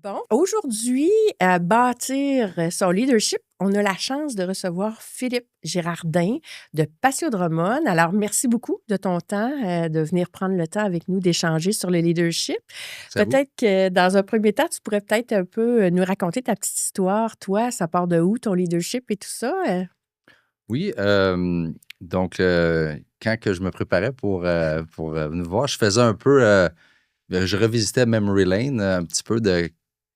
Bon, aujourd'hui, à bâtir son leadership, on a la chance de recevoir Philippe Girardin de Passio Drummond. Alors, merci beaucoup de ton temps, de venir prendre le temps avec nous d'échanger sur le leadership. C'est à vous. Peut-être que dans un premier temps, tu pourrais peut-être un peu nous raconter ta petite histoire. Toi, ça part de où ton leadership et tout ça? Oui, donc quand que je me préparais pour venir voir, je faisais un peu, je revisitais Memory Lane, un petit peu de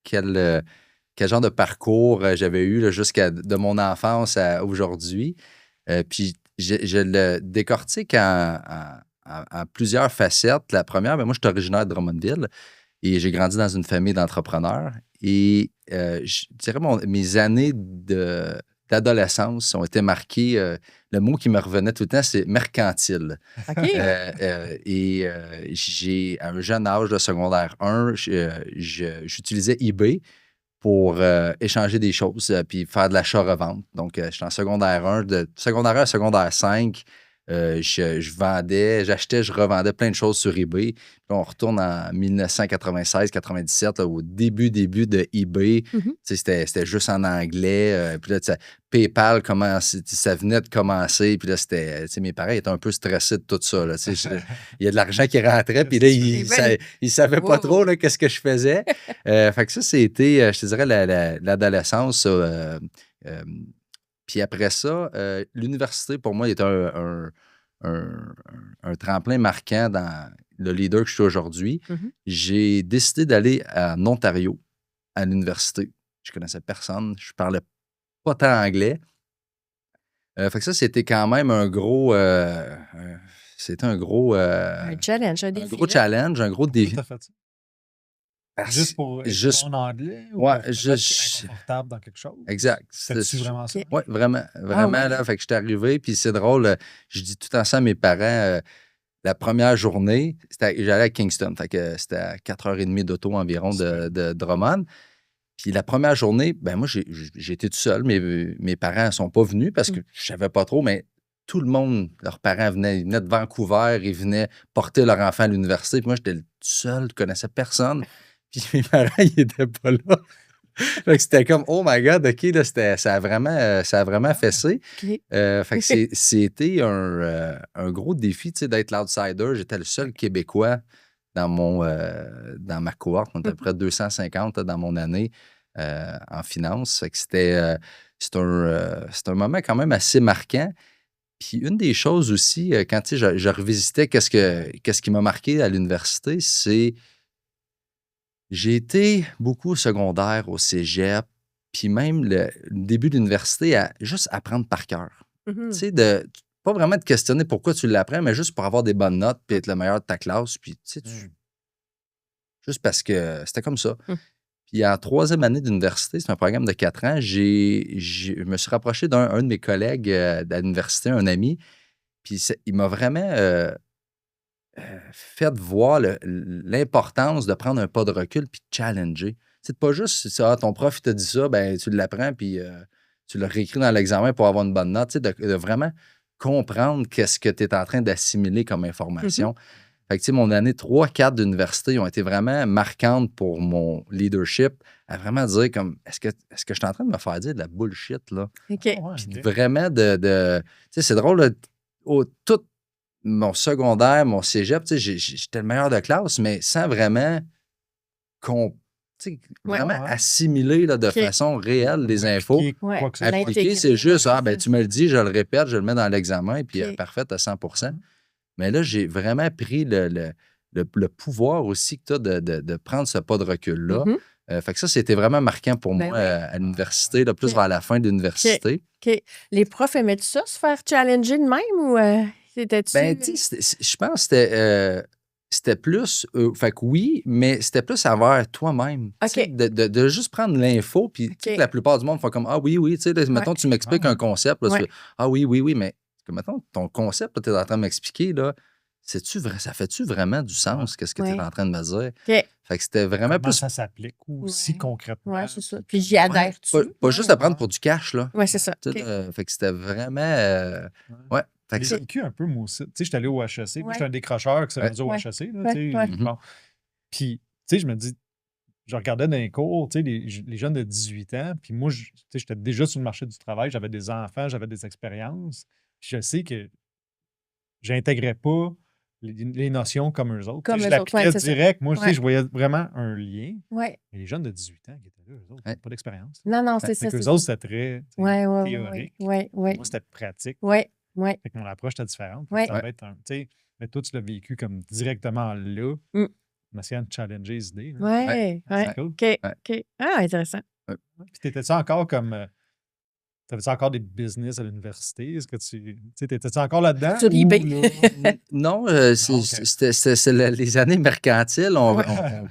quel, euh, quel genre de parcours j'avais eu là, jusqu'à de mon enfance à aujourd'hui. Puis je le décortique en plusieurs facettes. La première, ben, moi, je suis originaire de Drummondville et j'ai grandi dans une famille d'entrepreneurs. Et je dirais mes années d'adolescence ont été marquées. Le mot qui me revenait tout le temps, c'est mercantile. OK. J'ai, à un jeune âge de secondaire 1, j'utilisais eBay pour échanger des choses puis faire de l'achat-revente. Donc, j'étais en secondaire 1, de secondaire 1 à secondaire 5. Je vendais, j'achetais, je revendais plein de choses sur eBay. Puis on retourne en 1996-97, au début de eBay. Mhm. Tu sais, c'était juste en anglais. Puis là, tu sais, PayPal, ça venait de commencer. Puis là, tu sais, mes parents étaient un peu stressés de tout ça. Là, tu sais, il y a de l'argent qui rentrait. Puis là, Eh ben, ils ne savaient pas trop wow. là, qu'est-ce que je faisais. Fait que ça, c'était, je te dirais, l'adolescence. Ça, euh, puis après ça, l'université, pour moi, est un- un tremplin marquant dans le leader que je suis aujourd'hui. Mhm. J'ai décidé d'aller en Ontario, à l'université. Je connaissais personne. Je parlais pas tant anglais. Fait que ça, c'était quand même c'était Un challenge, un un défi, gros là. challenge, un gros Pourquoi défi. tu as fait ça? Parce, Juste pour être juste, bon en anglais ou ouais, pour peut-être être inconfortable dans quelque chose? exact. C'était-tu vraiment ça? OK. Oui, vraiment, Ah vraiment, ouais. là. Fait que j'étais arrivé, puis c'est drôle, je dis tout le temps ça à mes parents. La première journée, j'allais à Kingston, fait que c'était à 4h30 d'auto environ de Drummond. Puis la première journée, ben moi, j'ai été tout seul. Mes parents ne sont pas venus parce que Mm. je savais pas trop, mais tout le monde, leurs parents ils venaient de Vancouver, ils venaient porter leur enfant à l'université. Puis moi, j'étais le seul, je connaissais personne. Puis mes parents, ils n'étaient pas là. Fait que c'était comme, oh my God, OK, là, ça a vraiment fessé. OK. Fait que c'était un gros défi, tu sais, d'être l'outsider. J'étais le seul Québécois dans ma cohorte. On était à peu près 250 là, dans mon année en finance. Fait que c'est un moment quand même assez marquant. Puis une des choses aussi, quand tu sais, je revisitais qu'est-ce qui m'a marqué à l'université, c'est j'ai été beaucoup au secondaire, au cégep, puis même le début de l'université à juste apprendre par cœur. Tu Mhm. sais, pas vraiment te questionner pourquoi tu l'apprends, mais juste pour avoir des bonnes notes, puis être le meilleur de ta classe, puis tu sais, juste parce que c'était comme ça. Mm. Puis en troisième année d'université, c'est un programme de 4 ans, je me suis rapproché d'un de mes collègues de l'université, un ami, puis il m'a vraiment fait voir l'importance de prendre un pas de recul puis de challenger. C'est pas juste ça, ton prof il t'a dit ça, ben tu l'apprends puis tu le réécris dans l'examen pour avoir une bonne note. Tu sais, de vraiment comprendre qu'est-ce que tu es en train d'assimiler comme Mhm. information. Fait que, tu sais, mon année 3-4 d'université ont été vraiment marquantes pour mon leadership, à vraiment dire comme, est-ce que je suis en train de me faire dire de la bullshit, là? OK. Ah ouais, Puis OK. vraiment tu sais, c'est drôle, là, tout mon secondaire, mon cégep, tu sais, j'étais le meilleur de classe, mais sans vraiment, tu sais, Ouais. vraiment Ah ouais. assimiler là, de OK. façon réelle les infos. Appliquer Ouais. quoi que ce soit. Appliquer, c'est L'intégrer. juste, Ouais, ah, ben, c'est ça. tu me le dis, je le répète, je le mets dans l'examen, puis OK. parfait, à 100. Mhm. Mais là, j'ai vraiment pris le pouvoir aussi que tu as de prendre ce pas de recul-là. Mhm. Fait que ça, c'était vraiment marquant pour Ben moi oui. à l'université, là, plus OK. vers la fin de OK. l'université. OK. Les profs aimaient ça, se faire challenger de même ou Ben, c'était-tu. tu sais, je pense que c'était plus, fait que oui, mais c'était plus envers toi-même. Tu sais, OK. de juste prendre l'info, puis tu sais que OK. la plupart du monde font comme, ah oui, oui, tu sais, là, Ouais. mettons, tu m'expliques Ah un ouais. concept, là, tu Ouais. fais, ah oui, oui, oui, mais mettons, ton concept, tu es en train de m'expliquer, là, c'est-tu vrai, ça fait-tu vraiment du Ouais. sens, qu'est-ce que tu es Ouais. en train de me dire? OK. Fait que c'était vraiment Comment plus, ça s'applique aussi Ouais. concrètement? Ouais, c'est ça. Puis Puis j'y ouais, adhère-tu? pas Ouais. juste à prendre ouais. pour du cash, là. Ouais, c'est ça. Tu sais, OK. fait que c'était vraiment, Ouais. ouais, fait Je que l'ai ça, OK. vécu un peu, moi aussi. Tu sais, j'étais allé au HEC. Moi, j'étais Ouais. un décrocheur qui s'est ouais. rendu au Ouais. HEC. Là, Ouais. tu sais, Ouais. Mhm. bon. Puis, tu sais, je me dis, je regardais dans les cours, tu sais, les jeunes de 18 ans, puis moi, tu sais, j'étais déjà sur le marché du travail, j'avais des enfants, j'avais des expériences. Puis je sais que j'intégrais pas les notions comme eux autres. Tu Comme sais, je eux autres, ouais, l'appliquais c'est ça. direct. Moi, tu sais, Ouais. je voyais vraiment un lien. Ouais. Mais les jeunes de 18 ans qui étaient là, eux autres, ils Ouais. n'ont pas d'expérience. Non, non, c'est Ouais. ça, Fait c'est qu'eux ça. autres, c'était très tu sais, Ouais, ouais, ouais, théorique. ouais, ouais, Moi, c'était pratique. ouais, ouais. Fait que mon approche était différente. Fait Ouais. que ça va être un. Tu sais, mais toi, tu l'as vécu comme directement là. Mm. En essayant de challenger les idées. Là. Ouais, ouais. C'est cool. OK, Ouais. OK. Ah, intéressant. Puis t'étais-tu encore comme. T'avais-tu encore des business à l'université? Est-ce que tu sais, t'étais-tu encore là-dedans? Sur eBay. Non, ok. c'était les années mercantiles. On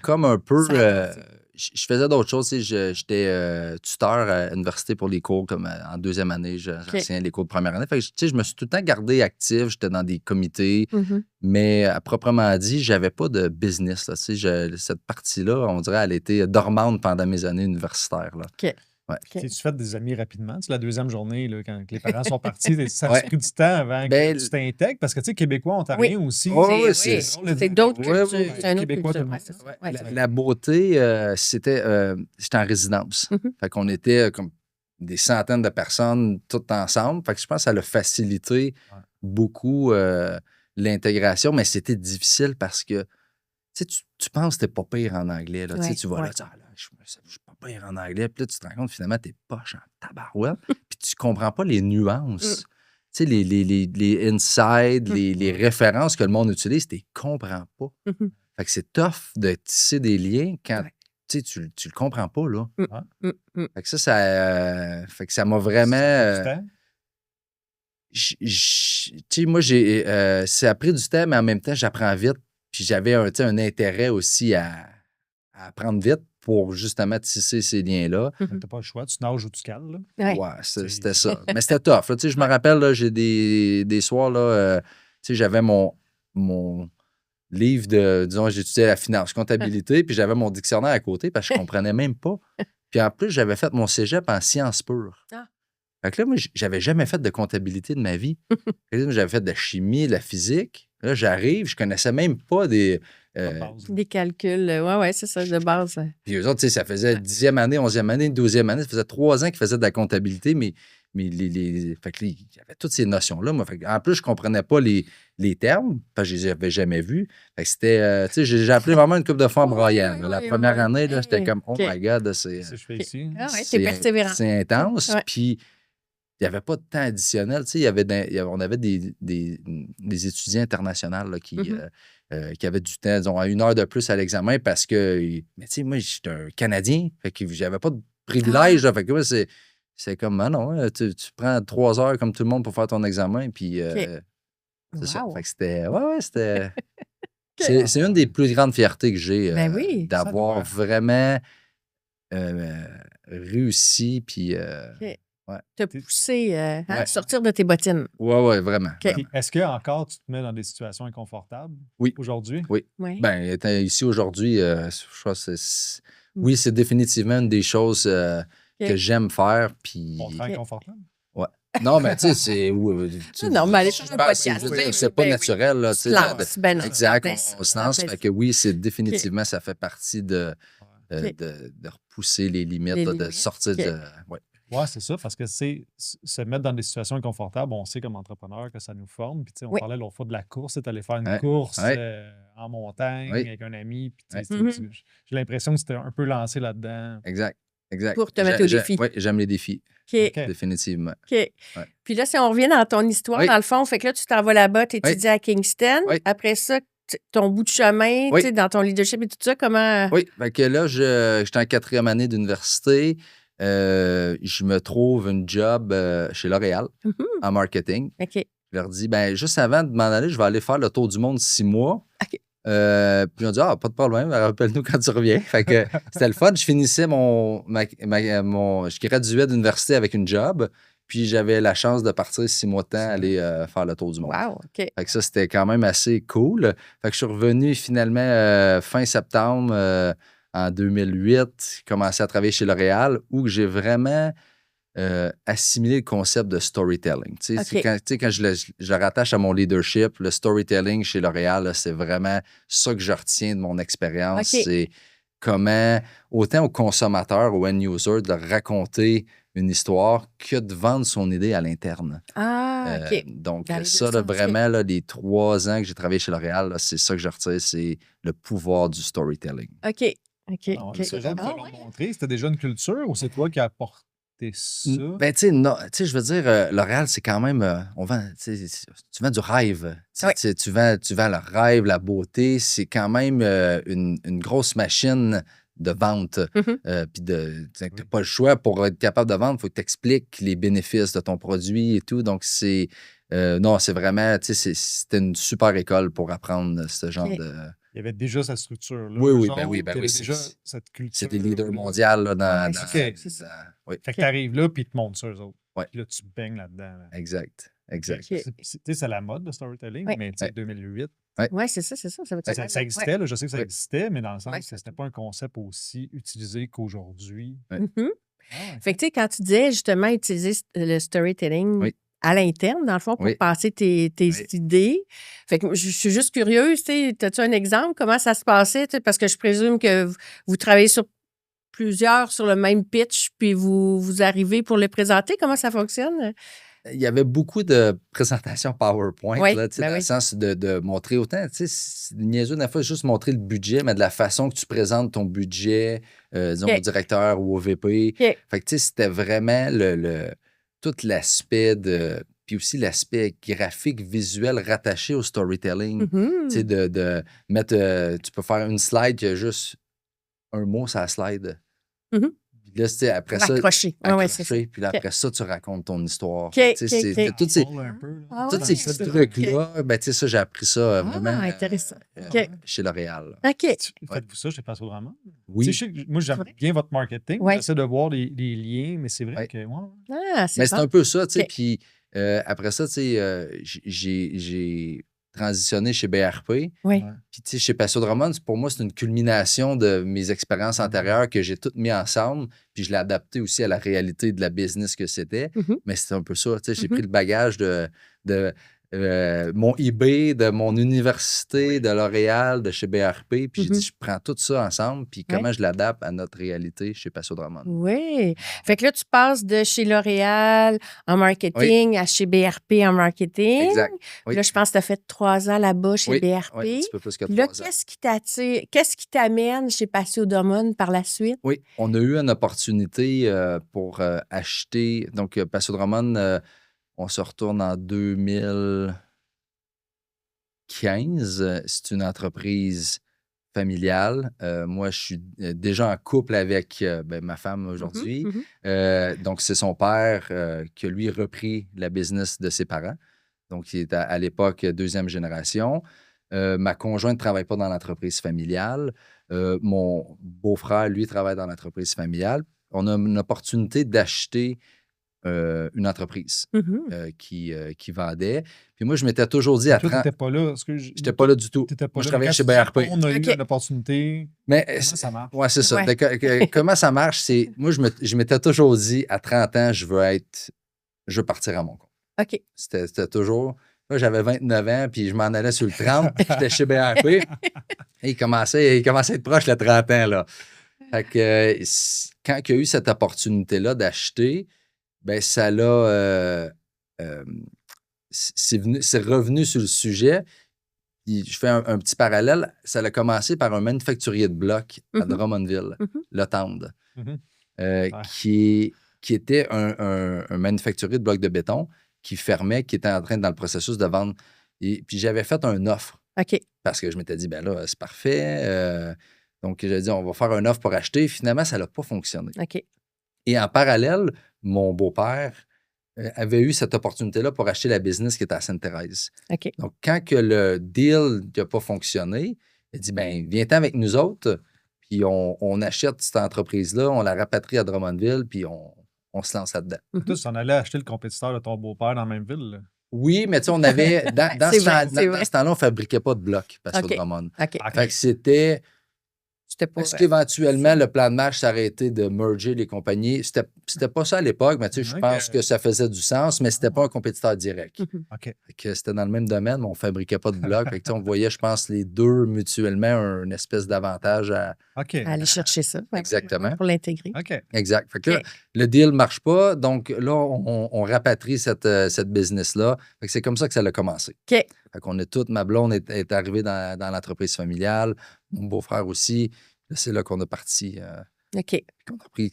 comme un peu. Ça a avancé. Je faisais d'autres choses. Tu sais, j'étais tuteur à l'université pour les cours, comme en deuxième année. J'enseignais les cours de première année. Fait que, tu sais, je me suis tout le temps gardé actif. J'étais dans des comités. Mhm. Mais à proprement dit, j'avais pas de business. Là, tu sais, cette partie-là, on dirait, elle était dormante pendant mes années universitaires. Là. OK. Ouais. OK. Tu fais des amis rapidement. Tu sais, la deuxième journée, là, quand les parents sont partis, ça a Ouais. pris du temps avant Ben, que tu t'intègres. Parce que, tu sais, Québécois, Ontariens aussi. Oh, oui, C'est c'est- c'est d'autres Ouais, cultures. ouais, C'est une autre Québécois, culture. tout le Ouais, monde. c'est ça. Ouais. Ouais, c'est La beauté, j'étais en résidence. Mhm. Fait qu'on était comme des centaines de personnes toutes ensemble. Fait que je pense que ça a facilité beaucoup l'intégration, mais c'était difficile parce que tu sais, tu penses que t'es pas pire en anglais. Là. Tu sais, Ouais, tu vas là, ouais. tu dis, ah, là, je suis pas pire en anglais. Puis là, tu te rends compte, finalement, t'es poche en tabarouette. Puis tu comprends pas les nuances. Tu sais, les insides, les références que le monde utilise, tu les comprends pas. Mhm. Fait que c'est tough de tisser des liens quand Ouais. tu le comprends pas, là. Fait que fait que ça m'a vraiment... Ça a pris du temps. tu sais, moi, ça a pris du temps, mais en même temps, j'apprends vite. Puis j'avais tu sais, un intérêt aussi à apprendre vite pour justement tisser ces liens-là. T'as pas le choix. Tu nages ou tu cales. Là. Ouais. Ouais, C'est- c'était ça. Mais c'était tough. Là. Tu sais, je me rappelle, là, j'ai des soirs, là, tu sais, j'avais mon livre de, disons, j'étudiais la finance, comptabilité, puis j'avais mon dictionnaire à côté parce que je comprenais même pas. Puis en plus, j'avais fait mon cégep en sciences pures. Ah. Fait que là, moi, j'avais jamais fait de comptabilité de ma vie. Fait que là, j'avais fait de la chimie, de la physique. Là, j'arrive, je connaissais même pas des... Pas de base. Des calculs. Ouais, c'est ça, de base. Puis eux autres, tu sais, ça faisait 10e année, 11e année, 12e année. Ça faisait 3 ans qu'ils faisaient de la comptabilité, mais fait que là, il y avait toutes ces notions-là. Moi, fait que, en plus, je comprenais pas les termes, parce que je les avais jamais vus. Fait que c'était, tu sais, j'ai appelé vraiment une couple de fois en broyant. La première année, là, j'étais comme, oh my God, C'est ce que je fais ici. Ah ouais, c'est persévérant. c'est intense. Ouais. Puis, il n'y avait pas de temps additionnel. Tu sais, on avait des étudiants internationaux là, qui avaient du temps, disons, à 1 heure de plus à l'examen parce que, mais tu sais, moi, j'étais un Canadien, fait que j'avais pas de privilège. Là, fait que ouais, c'est comme, ah non, hein, tu prends 3 heures comme tout le monde pour faire ton examen, puis c'est ça. Wow. Fait que c'était, c'était... Ok. C'est une des plus grandes fiertés que j'ai Ben oui. d'avoir Ça vraiment réussi, puis... Te pousser à Ouais. sortir de tes bottines. Ouais, vraiment. OK. vraiment. Puis, est-ce que encore tu te mets dans des situations inconfortables Oui. aujourd'hui? Oui. Ben, étant ici aujourd'hui, je crois que oui, c'est définitivement une des choses que j'aime faire. Puis... On te rend inconfortable? Non, mais tu sais, c'est. Non, mais aller sur un podcast, je veux dire, ben c'est oui, pas ben oui. naturel. Là, tu sais, Tu te lances, ben non. exact, Ben, on se lance. ben, Fait que oui, c'est définitivement, ça fait partie de repousser les limites, Les là, de limites, sortir OK. de. Ouais. Oui, c'est ça, parce que c'est se mettre dans des situations inconfortables, on sait comme entrepreneur que ça nous forme. Puis, tu sais, on Oui. parlait l'autre fois de la course, tu allais faire une Ouais. course Ouais. en montagne Oui. avec un ami. Puis, tu sais, Ouais. j'ai l'impression que c'était un peu lancé là-dedans. Exact. Pour te mettre au défi. Oui, j'aime les défis, OK. OK. définitivement. OK. Puis là, si on revient dans ton histoire, Oui. dans le fond, fait que là, tu t'en vas là-bas, tu étudies à Kingston. Oui. Après ça, ton bout de chemin, Oui. tu sais, dans ton leadership et tout ça, comment. Oui, fait que là, j'étais en 4e année d'université. Je me trouve une job chez L'Oréal Mhm. en marketing. OK. Je leur dis, ben juste avant de m'en aller, je vais aller faire le tour du monde 6 mois. OK. Puis on dit, pas de problème, rappelle-nous quand tu reviens. Fait que c'était le fun. Je finissais je graduais d'université avec une job. Puis j'avais la chance de partir 6 mois de temps, aller faire le tour du monde. Wow, OK. Fait que ça, c'était quand même assez cool. Fait que je suis revenu finalement fin septembre en 2008, commencé à travailler chez L'Oréal, où j'ai vraiment assimilé le concept de storytelling. Tu sais, OK. quand je le rattache à mon leadership, le storytelling chez L'Oréal, là, c'est vraiment ça que je retiens de mon expérience. OK. C'est comment, autant au consommateur, au end-user, de raconter une histoire que de vendre son idée à l'interne. Ah, OK. Donc, Dans les deux ça, là, sens, OK. vraiment, là, les 3 ans que j'ai travaillé chez L'Oréal, là, c'est ça que je retire, c'est le pouvoir du storytelling. OK. OK. Non, OK. les gens te Ah, l'ont ouais. montré. C'était déjà une culture ou c'est toi qui as apporté ça? Ben, tu sais, je veux dire, L'Oréal, c'est quand même, on vend, tu vends du rêve. Oui. Tu vends le rêve, la beauté. C'est quand même une grosse machine de vente. Mhm. Puis tu n'as Oui. pas le choix pour être capable de vendre. Il faut que tu expliques les bénéfices de ton produit et tout. Donc, non, c'est vraiment, c'était une super école pour apprendre ce genre OK. de. Il y avait déjà cette structure-là. Oui, eux oui, autres, ben oui, il y avait déjà cette culture. C'est des leaders mondiaux là, Ouais, dans. c'est ça. Oui, Fait que tu arrives là, puis ils te montrent ça, eux autres. Ouais. Puis là, tu baignes là-dedans. là. exact. Exact. OK. C'est la mode, le storytelling, Oui. mais tu sais, Ouais. 2008, Oui, c'est ça, c'est ça. Ça veut dire ça existait, là, je sais que ça Ouais. existait, mais dans le sens Ouais. que c'était pas un concept aussi utilisé qu'aujourd'hui. Ouais. Mhm. Ah ouais, Fait que, tu sais, quand tu disais justement utiliser le storytelling Oui. à l'interne, dans le fond, pour Oui. passer tes Oui. idées. Fait que je suis juste curieuse, tu sais, as-tu un exemple? Comment ça se passait? Tu sais, parce que je présume que vous travaillez sur plusieurs sur le même pitch, puis vous arrivez pour le présenter. Comment ça fonctionne? Il y avait beaucoup de présentations PowerPoint, Oui, là, tu sais, ben dans le oui. sens de montrer autant, tu sais, c'est niaiseux, des fois, juste montrer le budget, mais de la façon que tu présentes ton budget, disons, OK. au directeur ou au VP. OK. Fait que, tu sais, c'était vraiment tout l'aspect puis aussi l'aspect graphique, visuel rattaché au storytelling. Tu sais, Mhm. de mettre, tu peux faire une slide qui a juste un mot sur la slide. Mhm. Puis là, tu sais, après Pour ça, accrocher. Oui, oui, c'est ça. accrocher, puis là, OK. après ça, tu racontes ton histoire. OK, Fait que, tu sais, OK, c'est OK. tous ces, Un peu, là. Ah tous ouais, ces c'est petits ça. trucs-là, ben, tu sais, ça, j'ai appris ça vraiment Ah, intéressant. OK. chez L'Oréal. OK. Faites-vous ça chez Passo Drama? Oui. Tu sais, moi, j'aime bien votre marketing. Ouais. J'essaie de voir les liens, mais c'est vrai Ouais. que. Ouais. Ah, c'est Mais c'est bon. un peu ça, tu sais. OK. Puis après ça, tu sais, j'ai transitionné chez BRP. Oui. Ouais. Puis, tu sais, chez Passo Drummond, pour moi, c'est une culmination de mes expériences antérieures que j'ai toutes mis ensemble. Puis, je l'ai adapté aussi à la réalité de la business que c'était. Mhm. Mais c'était un peu ça. Tu sais, j'ai Mhm. pris le bagage de mon eBay, de mon université, de L'Oréal, de chez BRP. Puis, j'ai Mhm. dit, je prends tout ça ensemble. Puis, Ouais. comment je l'adapte à notre réalité chez Passo Drummond. Oui. Fait que là, tu passes de chez L'Oréal en marketing à chez BRP en marketing. Exact. Puis Oui. là, je pense que tu as fait 3 ans là-bas chez Oui, BRP. oui, un petit peu plus que Puis là, 3 ans. qu'est-ce qui t'attire? Qu'est-ce qui t'amène chez Passio d'Hormones par la suite? Oui, on a eu une opportunité pour acheter. Donc, Passo Drummond, on se retourne en 2015. C'est une entreprise familiale. Moi, je suis déjà en couple avec ma femme aujourd'hui. Mhm, mhm. Donc, c'est son père qui a, lui, repris la business de ses parents. Donc, il est à l'époque deuxième génération. Ma conjointe ne travaille pas dans l'entreprise familiale. Mon beau-frère, lui, travaille dans l'entreprise familiale. On a une opportunité d'acheter une entreprise Mhm. qui vendait. Puis moi, je m'étais toujours dit Mais à toi, 30... t'étais pas là. J'étais pas là du tout. T'étais pas Moi, je là. Mais travaillais quand chez tu dis BRP. On a eu OK. une opportunité. Mais Comment ça marche? ouais, c'est ça. Ouais. Comment ça marche? C'est moi, je m'étais toujours dit à 30 ans, je veux partir à mon compte. OK. C'était toujours. Moi, j'avais 29 ans, puis je m'en allais sur le 30, j'étais chez BRP. Et il commençait à être proche, le 30 ans, là. Fait que quand il y a eu cette opportunité-là d'acheter, ben ça l'a. C'est revenu sur le sujet. Puis je fais un petit parallèle. Ça a commencé par un manufacturier de blocs à Mhm. Drummondville, Mhm. Le Tendre, Mhm. qui était un manufacturier de blocs de béton qui fermait, qui était en train dans le processus de vendre. Et puis j'avais fait une offre OK. parce que je m'étais dit, ben là, c'est parfait. Donc j'ai dit, on va faire une offre pour acheter. Finalement, ça n'a pas fonctionné. OK. Et en parallèle, mon beau-père avait eu cette opportunité-là pour acheter la business qui était à Sainte-Thérèse. OK. Donc, quand que le deal n'a pas fonctionné, il a dit, ben viens-t'en avec nous autres, puis on achète cette entreprise-là, on la rapatrie à Drummondville, puis on se lance là-dedans. Mhm. Toi, tu s'en allais acheter le compétiteur de ton beau-père dans la même ville. Là. Oui, mais tu sais, on avait, dans C'est ce vrai, temps- c'est dans vrai. ce temps-là, on ne fabriquait pas de blocs, parce OK. que Drummond. OK. OK. Fait que c'était C'était pas... Est-ce qu'éventuellement, le plan de match, ça aurait été de merger les compagnies? C'était pas ça à l'époque, mais tu sais, je pense que ça faisait du sens, mais c'était pas un compétiteur direct. OK. Fait que c'était dans le même domaine, mais on fabriquait pas de blocs. Fait que, tu sais, on voyait, je pense, les deux mutuellement une espèce d'avantage à... OK. à aller chercher ça. Ouais, Exactement. pour l'intégrer. OK. Exact. Fait que là, OK. le deal marche pas, donc là, on rapatrie cette business-là. Fait que c'est comme ça que ça a commencé. OK. Fait qu'on est toutes, ma blonde est arrivée dans l'entreprise familiale, mon beau-frère aussi. Là, c'est là qu'on a parti, OK. qu'on a pris,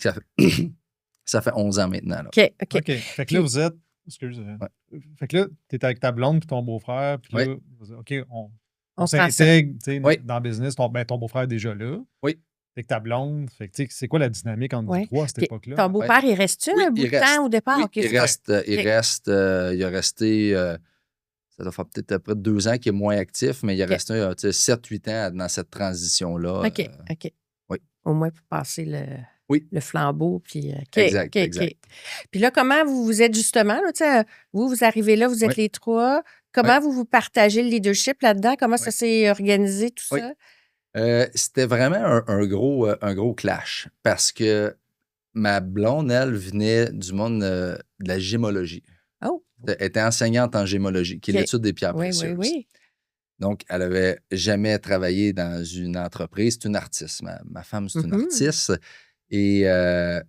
ça fait 11 ans maintenant. Là. OK. OK. OK. Fait que là, vous êtes. Excuse. Fait que là, tu es avec ta blonde puis ton beau-frère. Puis là, OK, on s'intègre dans le business. Ton beau-frère est déjà là. Oui. Fait que ta blonde. Fait que c'est quoi la dynamique entre vous trois à cette époque-là? Ton beau-père, il reste-tu un bout de temps au départ? Oui, Okay, il a resté, ça doit faire peut-être à peu près 2 ans qu'il est moins actif, mais il a resté 7-8 ans dans cette transition-là. OK. Oui. Au moins pour passer le flambeau. Puis, exact. Puis là, comment vous êtes justement, là, vous arrivez là, vous êtes les trois. Comment vous partagez le leadership là-dedans? Comment ça s'est organisé, tout ça? C'était vraiment un gros clash parce que ma blonde, elle, venait du monde de la gémologie. Oh! Elle était enseignante en gémologie, qui est l'étude des pierres précieuses. Oui. Donc, elle n'avait jamais travaillé dans une entreprise. C'est une artiste. Ma femme, c'est une artiste. Et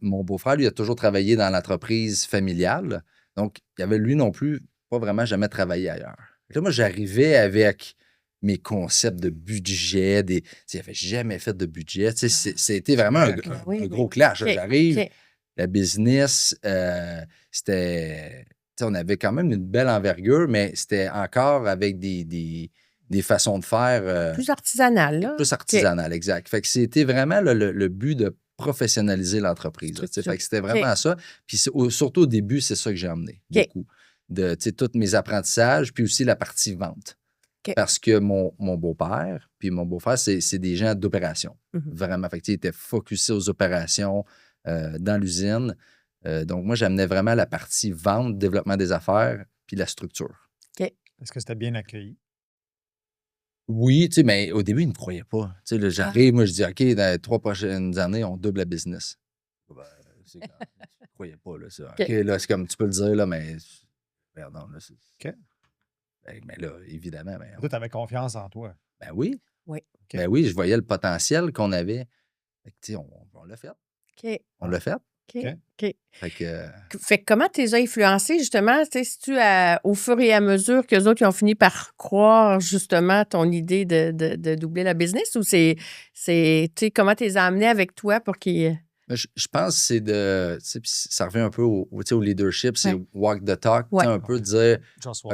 mon beau-frère, lui, a toujours travaillé dans l'entreprise familiale. Donc, il avait, lui non plus, pas vraiment jamais travaillé ailleurs. Là, moi, j'arrivais avec mes concepts de budget. Il n'avait jamais fait de budget. C'était vraiment un gros clash. J'arrive, la business, c'était... On avait quand même une belle envergure, mais c'était encore avec des façons de faire... plus artisanales, là. Plus artisanales, exact. Fait que c'était vraiment le but de professionnaliser l'entreprise. Fait que c'était vraiment ça. Puis surtout au début, c'est ça que j'ai emmené, beaucoup. De tous mes apprentissages, puis aussi la partie vente. Parce que mon beau-père puis mon beau-frère, c'est des gens d'opération. Vraiment. Fait que, ils étaient focusés aux opérations dans l'usine. Donc, moi, j'amenais vraiment la partie vente, développement des affaires, puis la structure. Est-ce que c'était bien accueilli? Oui, mais au début, ils ne me croyaient pas. J'arrive, moi, je dis, OK, dans les 3 prochaines années, on double la business. Ben, ils ne croyaient pas, là, ça. OK, là, c'est comme tu peux le dire, là, mais... Pardon, là, c'est... OK. Mais là, évidemment... Toi, tu avais confiance en toi. Ben oui. Oui. Ben oui, je voyais le potentiel qu'on avait. Fait que, on l'a fait. OK. On l'a fait. OK. Fait que comment tu les as influencés, justement? Si au fur et à mesure qu'eux autres ils ont fini par croire, justement, ton idée de doubler la business, ou comment tu les as amenés avec toi pour qu'ils... Je pense que c'est de... Ça revient un peu au leadership, c'est walk the talk, un peu dire...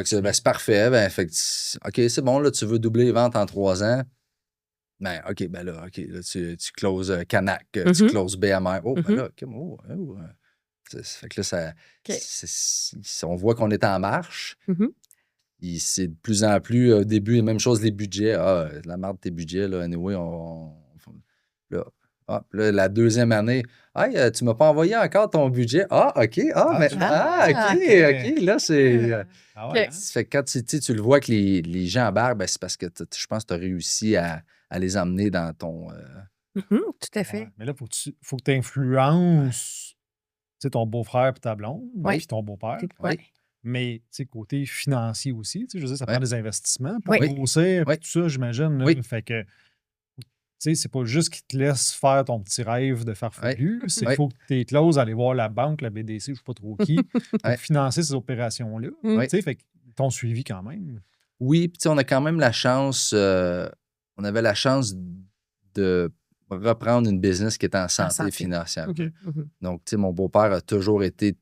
c'est parfait, fait que, OK, c'est bon, là, tu veux doubler les ventes en 3 ans. Ben, OK, là, tu closes Canac, tu closes BMR. Oh, ben là, OK, fait que là, on voit qu'on est en marche. C'est de plus en plus, au début, même chose, les budgets. Ah, la merde de tes budgets, là, anyway, là, la 2e année, hey, tu m'as pas envoyé encore ton budget. Ah, OK, OK, là, c'est... Fait que quand tu le vois que les gens embarquent, ben, c'est parce que je pense que tu as réussi à les emmener dans ton... tout à fait. Mais là, faut que tu influences ton beau-frère et ta blonde, puis ton beau-père. Mais côté financier aussi, je veux dire, ça prend des investissements pour grossir, tout ça, j'imagine. Fait que c'est pas juste qu'ils te laissent faire ton petit rêve de farfelu. C'est qu'il faut que tu closes, aller voir la banque, la BDC, je ne sais pas trop qui, pour financer ces opérations-là. Fait qu'ils t'ont suivi quand même. Oui, puis on a quand même la chance, on avait la chance de reprendre une business qui était en santé financière. Donc, mon beau-père a toujours été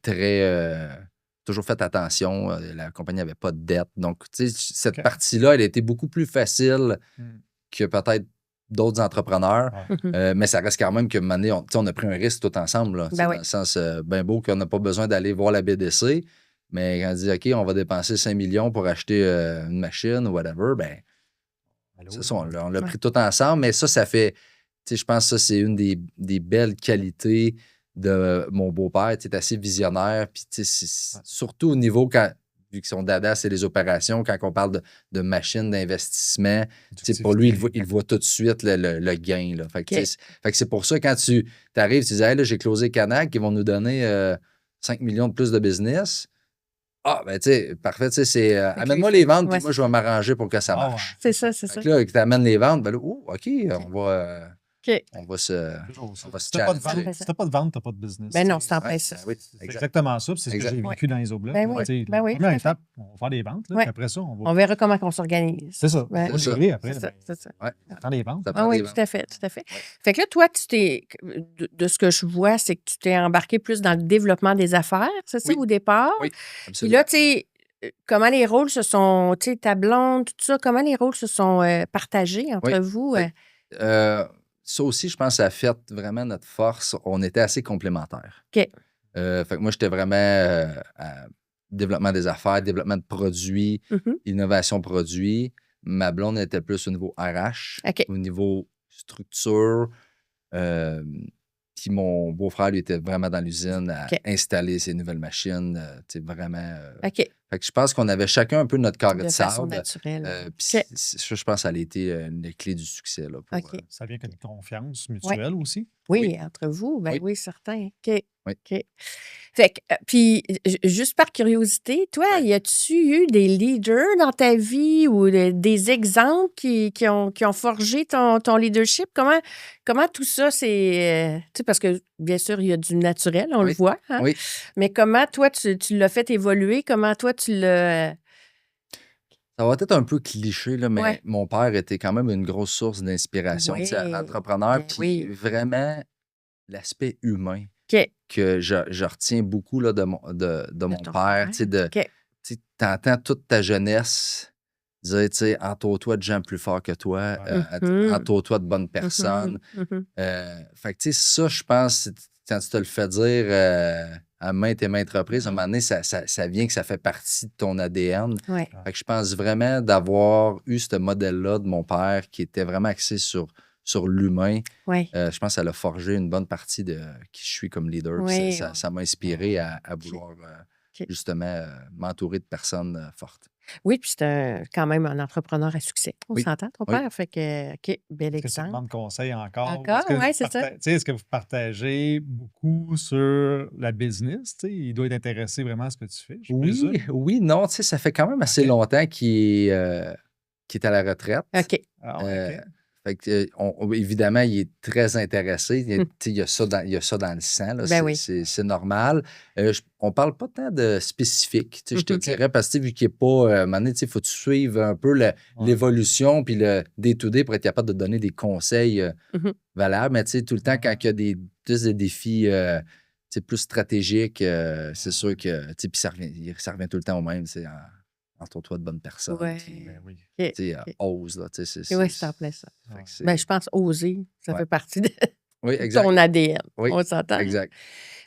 toujours fait attention. La compagnie n'avait pas de dette. Donc, cette partie-là, elle a été beaucoup plus facile que peut-être d'autres entrepreneurs. Mais ça reste quand même que, on a pris un risque tout ensemble. Là, dans le sens, bien beau qu'on n'a pas besoin d'aller voir la BDC. Mais quand on dit, OK, on va dépenser 5 millions pour acheter une machine ou whatever, ben c'est ça, on l'a pris tout ensemble. Mais ça fait, je pense que ça, c'est une des belles qualités de mon beau-père. Il est assez visionnaire. Puis, surtout au niveau vu que son dada, c'est les opérations, quand on parle de machines d'investissement, tu sais, pour Tout lui, ce qui il est- voit tout de suite le gain. Là. Fait que, OK. tu sais, fait que c'est pour ça, quand tu arrives, tu dis, hey, là, j'ai closé Canac, ils vont nous donner 5 millions de plus de business. Ah, ben, tu sais, parfait, tu sais, c'est Fait que lui, amène-moi fait les ventes, ouais, puis moi, je vais m'arranger pour que ça Ah ouais, marche. c'est ça, c'est Fait ça. que là, que tu amènes les ventes, ben là, OK, OK. on va se, toujours ça. on va se Si t'as pas de Ça me vente, fait challenger. ça. si t'as pas de vente, t'as pas de business. Ben non, tu c'est en sais. plein ça. Ben oui, C'est exact. exactement ça, puis c'est ce que Exact. j'ai Ouais. vécu dans les Isoblocs. Ben là. oui, Tu sais, ben oui, la première tout à fait. étape, on va faire des ventes, là, Ouais. puis après ça, on On va. verra comment on s'organise. C'est ça. Ouais. On va C'est ça. livrer après. C'est ça, ben, c'est ça. Ouais, Attends les ventes. ça Ah prend oui, des tout ventes. à fait, tout à fait. Ouais. Fait que là, toi, de ce que je vois, c'est que tu t'es embarqué plus dans le développement des affaires, c'est ça, Oui. au départ? Oui, Puis absolument. là, tu sais, comment les rôles se sont, tu sais, ta blonde, tout ça, comment les rôles se sont partagés entre Oui. vous? Fait que, ça aussi, je pense, ça a fait vraiment notre force. On était assez complémentaires. OK. Fait que moi, j'étais vraiment à développement des affaires, développement de produits, Mhm. innovation produits. Ma blonde était plus au niveau RH, OK. au niveau structure. Euh, Puis mon beau-frère, lui, était vraiment dans l'usine à OK. installer ces nouvelles machines. Tu sais, vraiment. OK. Fait que je pense qu'on avait chacun un peu notre carré De de façon sable. naturelle. Puis OK. ça, je pense que ça a été une clé du succès. Là, pour, OK. Ça vient qu'une confiance Ouais. mutuelle aussi. Oui, entre vous, ben Oui. oui, certain. OK. Oui. OK. Fait que, puis, juste par curiosité, toi, Ouais. y a-tu eu des leaders dans ta vie ou des exemples qui ont forgé ton leadership? Comment tout ça, c'est. Tu sais, parce que, bien sûr, il y a du naturel, on le Oui. voit, hein? Oui. Mais comment, toi, tu l'as fait évoluer? Comment, toi, tu l'as. Ça va être un peu cliché, là, mais Ouais. mon père était quand même une grosse source d'inspiration. Tu sais, Oui. entrepreneur, Ben puis oui. vraiment l'aspect humain OK. que je retiens beaucoup là, de De mon ton père. Tu sais, père. OK. tu entends toute ta jeunesse dire, tu sais, entoure-toi de gens plus forts que toi, Mhm. entoure-toi de bonnes personnes. Mhm. Mhm. Fait que, tu sais, ça, je pense, quand tu te le fais dire à maintes et maintes reprises, à un moment donné, ça vient que ça fait partie de ton ADN. Ouais. Fait que je pense vraiment d'avoir eu ce modèle-là de mon père qui était vraiment axé sur l'humain. Ouais. Je pense que ça l'a forgé une bonne partie de qui je suis comme leader. Puis Oui. ça m'a inspiré à vouloir OK. justement m'entourer de personnes fortes. Oui, puis c'est quand même un entrepreneur à succès. On Oui. s'entend, ton Oui. père? Fait que, OK, bel Est-ce que tu exemple. demandes conseil encore? Encore? Est-ce que Ouais, vous c'est ça. tu sais, est-ce que vous partagez beaucoup sur la business? Tu sais, il doit être intéressé vraiment à ce que tu fais, je présume. Oui, non, tu sais, ça fait quand même assez OK. longtemps qu'il est à la retraite. OK. Ah ouais, OK. Fait que, évidemment, il est très intéressé. Tu sais, il y a ça dans le sang. Là. Ben oui. C'est normal. On parle pas tant de spécifiques. Tu sais, je te Mhm. dirais, parce que vu qu'il n'est pas. À un moment donné, il faut que tu suives un peu Ouais. l'évolution puis le day-to-day pour être capable de donner des conseils Mhm. valables. Mais tu sais, tout le temps, quand il y a plus des défis tu sais, plus stratégiques, c'est sûr que. Tu sais, puis ça revient tout le temps au même. Tu sais, entoure-toi de bonnes personnes. Ouais. Puis, Ben oui. OK. tu sais, OK. ose. Là, tu sais, Oui, c'est en plein ça. fait que Ben, je pense oser, ça Ouais. fait partie de Oui, exact. ton ADN. Oui, On s'entend? exact.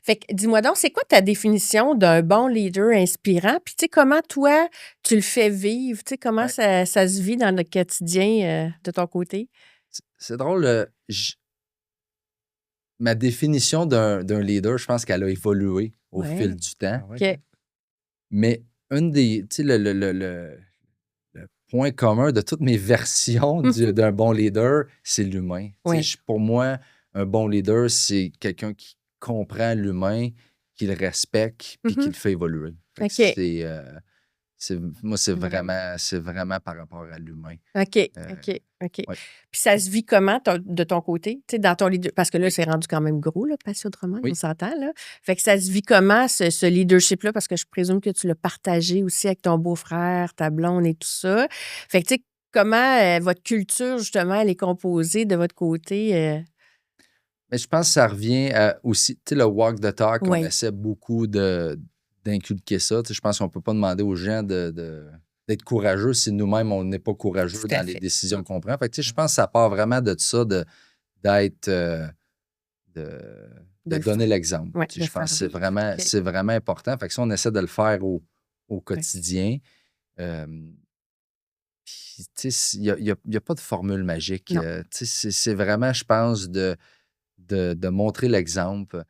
Fait que dis-moi donc, c'est quoi ta définition d'un bon leader inspirant? Puis, tu sais, comment toi, tu le fais vivre? Tu sais, comment Ouais. ça se vit dans le quotidien de ton côté? C'est drôle. Ma définition d'un leader, je pense qu'elle a évolué au Ouais. fil du temps. Ah ouais, OK. Mais tu sais, le point commun de toutes mes versions Mhm. d'un bon leader, c'est l'humain. Tu sais, Ouais. pour moi, un bon leader, c'est quelqu'un qui comprend l'humain, qui le respecte, puis qui Mhm. le fait évoluer. Fait que OK. moi, c'est Vraiment. vraiment par rapport à l'humain. OK, Euh, OK, OK. ouais. Puis ça se vit comment de ton côté? Tu sais, dans ton leader... Parce que là, Oui. c'est rendu quand même gros, là, Patio Drummond, on Oui. s'entend, là. Fait que ça se vit comment, ce leadership-là? Parce que je présume que tu l'as partagé aussi avec ton beau-frère, ta blonde et tout ça. Fait que, tu sais, comment votre culture, justement, elle est composée de votre côté? Mais je pense que ça revient aussi, tu sais, le walk the talk, on Oui, essaie beaucoup d'inculquer ça. Tu sais, je pense qu'on ne peut pas demander aux gens d'être courageux si nous-mêmes, on n'est pas courageux tout à dans les fait. décisions qu'on prend. Fait que, tu sais, je pense que ça part vraiment de ça, d'être, de, De de le faire. donner l'exemple. Oui, Tu sais, de je pense faire que vivre. OK. c'est vraiment important. Fait que ça, on essaie de le faire au Ouais. quotidien. Euh, Puis, tu sais, il y a pas de formule magique. Non. Tu sais, c'est vraiment, je pense, de montrer l'exemple.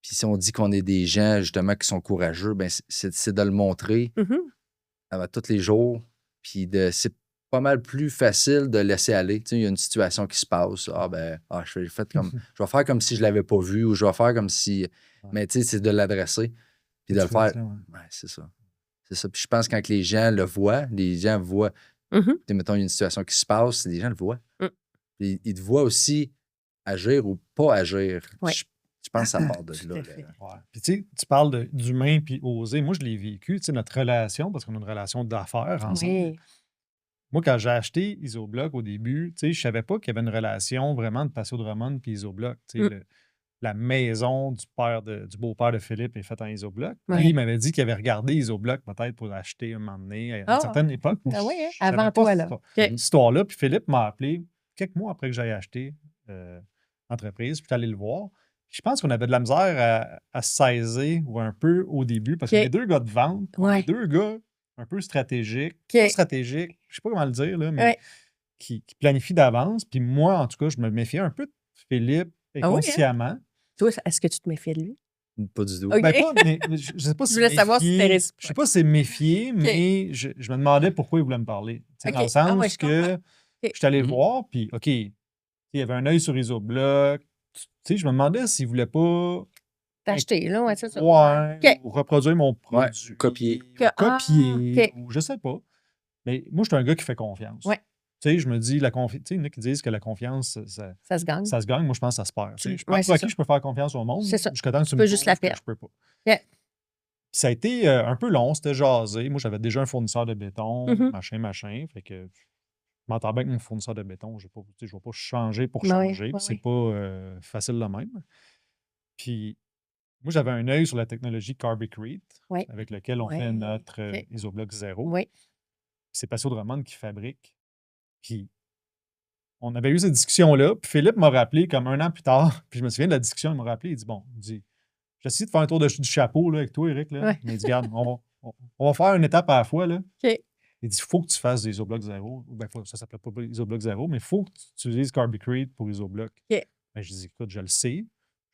Puis si on dit qu'on est des gens, justement, qui sont courageux, ben c'est de le montrer. Mhm. tous les jours. Puis c'est pas mal plus facile de laisser aller. Tu sais, il y a une situation qui se passe. Je vais faire comme si je l'avais pas vu ou je vais faire comme si. Ouais. Mais tu sais, c'est de l'adresser. Puis de le Tu fais faire. ça, ouais. Ouais, c'est ça. C'est ça. Puis je pense que quand les gens le voient, les gens voient. Mhm. Tu sais, mettons, il y a une situation qui se passe, les gens le voient. Mm. Puis ils te voient aussi agir ou pas agir. Ouais. Je pense que ça part de Tout là. à fait. Ouais. Puis tu sais, tu parles d'humain puis oser. Moi, je l'ai vécu, tu sais, notre relation, parce qu'on a une relation d'affaires ensemble. Oui. Moi, quand j'ai acheté Isobloc au début, tu sais, je savais pas qu'il y avait une relation vraiment de Patio Drummond puis Isobloc. Tu sais, la maison du beau-père de Philippe est faite en Isobloc. Ouais. Lui, il m'avait dit qu'il avait regardé Isobloc peut-être pour l'acheter un moment donné, à une certaine époque. Ah oui, hein? Je savais Avant pas toi, cette là. histoire- OK. cette histoire-là. Puis Philippe m'a appelé quelques mois après que j'aille acheté l'entreprise. Puis je suis allé le voir. Puis je pense qu'on avait de la misère à se saisir ou un peu au début parce qu'on OK. est deux gars de vente. On Ouais. est deux gars un peu stratégiques. OK. Pas stratégiques, je sais pas comment le dire, là, mais Ouais. qui planifient d'avance. Puis moi, en tout cas, je me méfiais un peu de Philippe Ah oui, hein? inconsciemment. Toi, est-ce que tu te méfiais de lui? Pas du tout. OK. Ben pas, mais je sais pas Je si voulais savoir si méfier- c'était réciproque. Je sais pas si c'est méfier, mais je me demandais pourquoi il voulait me parler. Tu sais, OK. dans le Ah sens ouais, je que comprends. OK. je suis allé le Mhm. voir, puis OK, il y avait un œil sur Isobloc. Tu sais, je me demandais s'il voulait pas T'as acheté, là, ouais, c'est ça. ouais, OK. ou reproduire mon Ouais, produit. copier. Ou copier, OK. ou je sais pas. Mais moi, je suis un gars qui fait confiance. Ouais. Tu sais, je me dis, la confiance. Tu sais, il y en a qui disent que la confiance, Ça se gagne. ça se gagne. Moi, je pense que ça se perd. Tu sais, je pense Ouais, pas c'est à ça. qui je peux faire confiance au monde. C'est ça. Jusqu'à temps que tu Tu me peux juste la prouves que perdre. je peux pas. OK. Puis ça a été un peu long, c'était jasé. Moi, j'avais déjà un fournisseur de béton, Mhm. machin. Fait que je m'entends bien avec mon fournisseur de béton. Je ne vais pas changer pour Ben oui, changer. ouais, C'est ouais. pas facile de même. Puis moi, j'avais un œil sur la technologie Carbicrete, Ouais. avec lequel on fait Ouais. notre OK. Isobloc 0. Oui. C'est Patio Drummond qui fabrique. Puis on avait eu cette discussion-là. Puis Philippe m'a rappelé comme un an plus tard. Puis je me souviens de la discussion, il m'a rappelé. Il dit bon, j'ai essayé de faire un tour du chapeau là, avec toi, Eric. Là. Ouais. Mais il dit regarde, on va faire une étape à la fois. Là. OK. Il dit il faut que tu fasses des Isobloc 0. Ben, ça ne s'appelle pas Isobloc 0, mais il faut que tu utilises Carbicrete pour Isobloc. OK. Ben, je dis écoute, je le sais.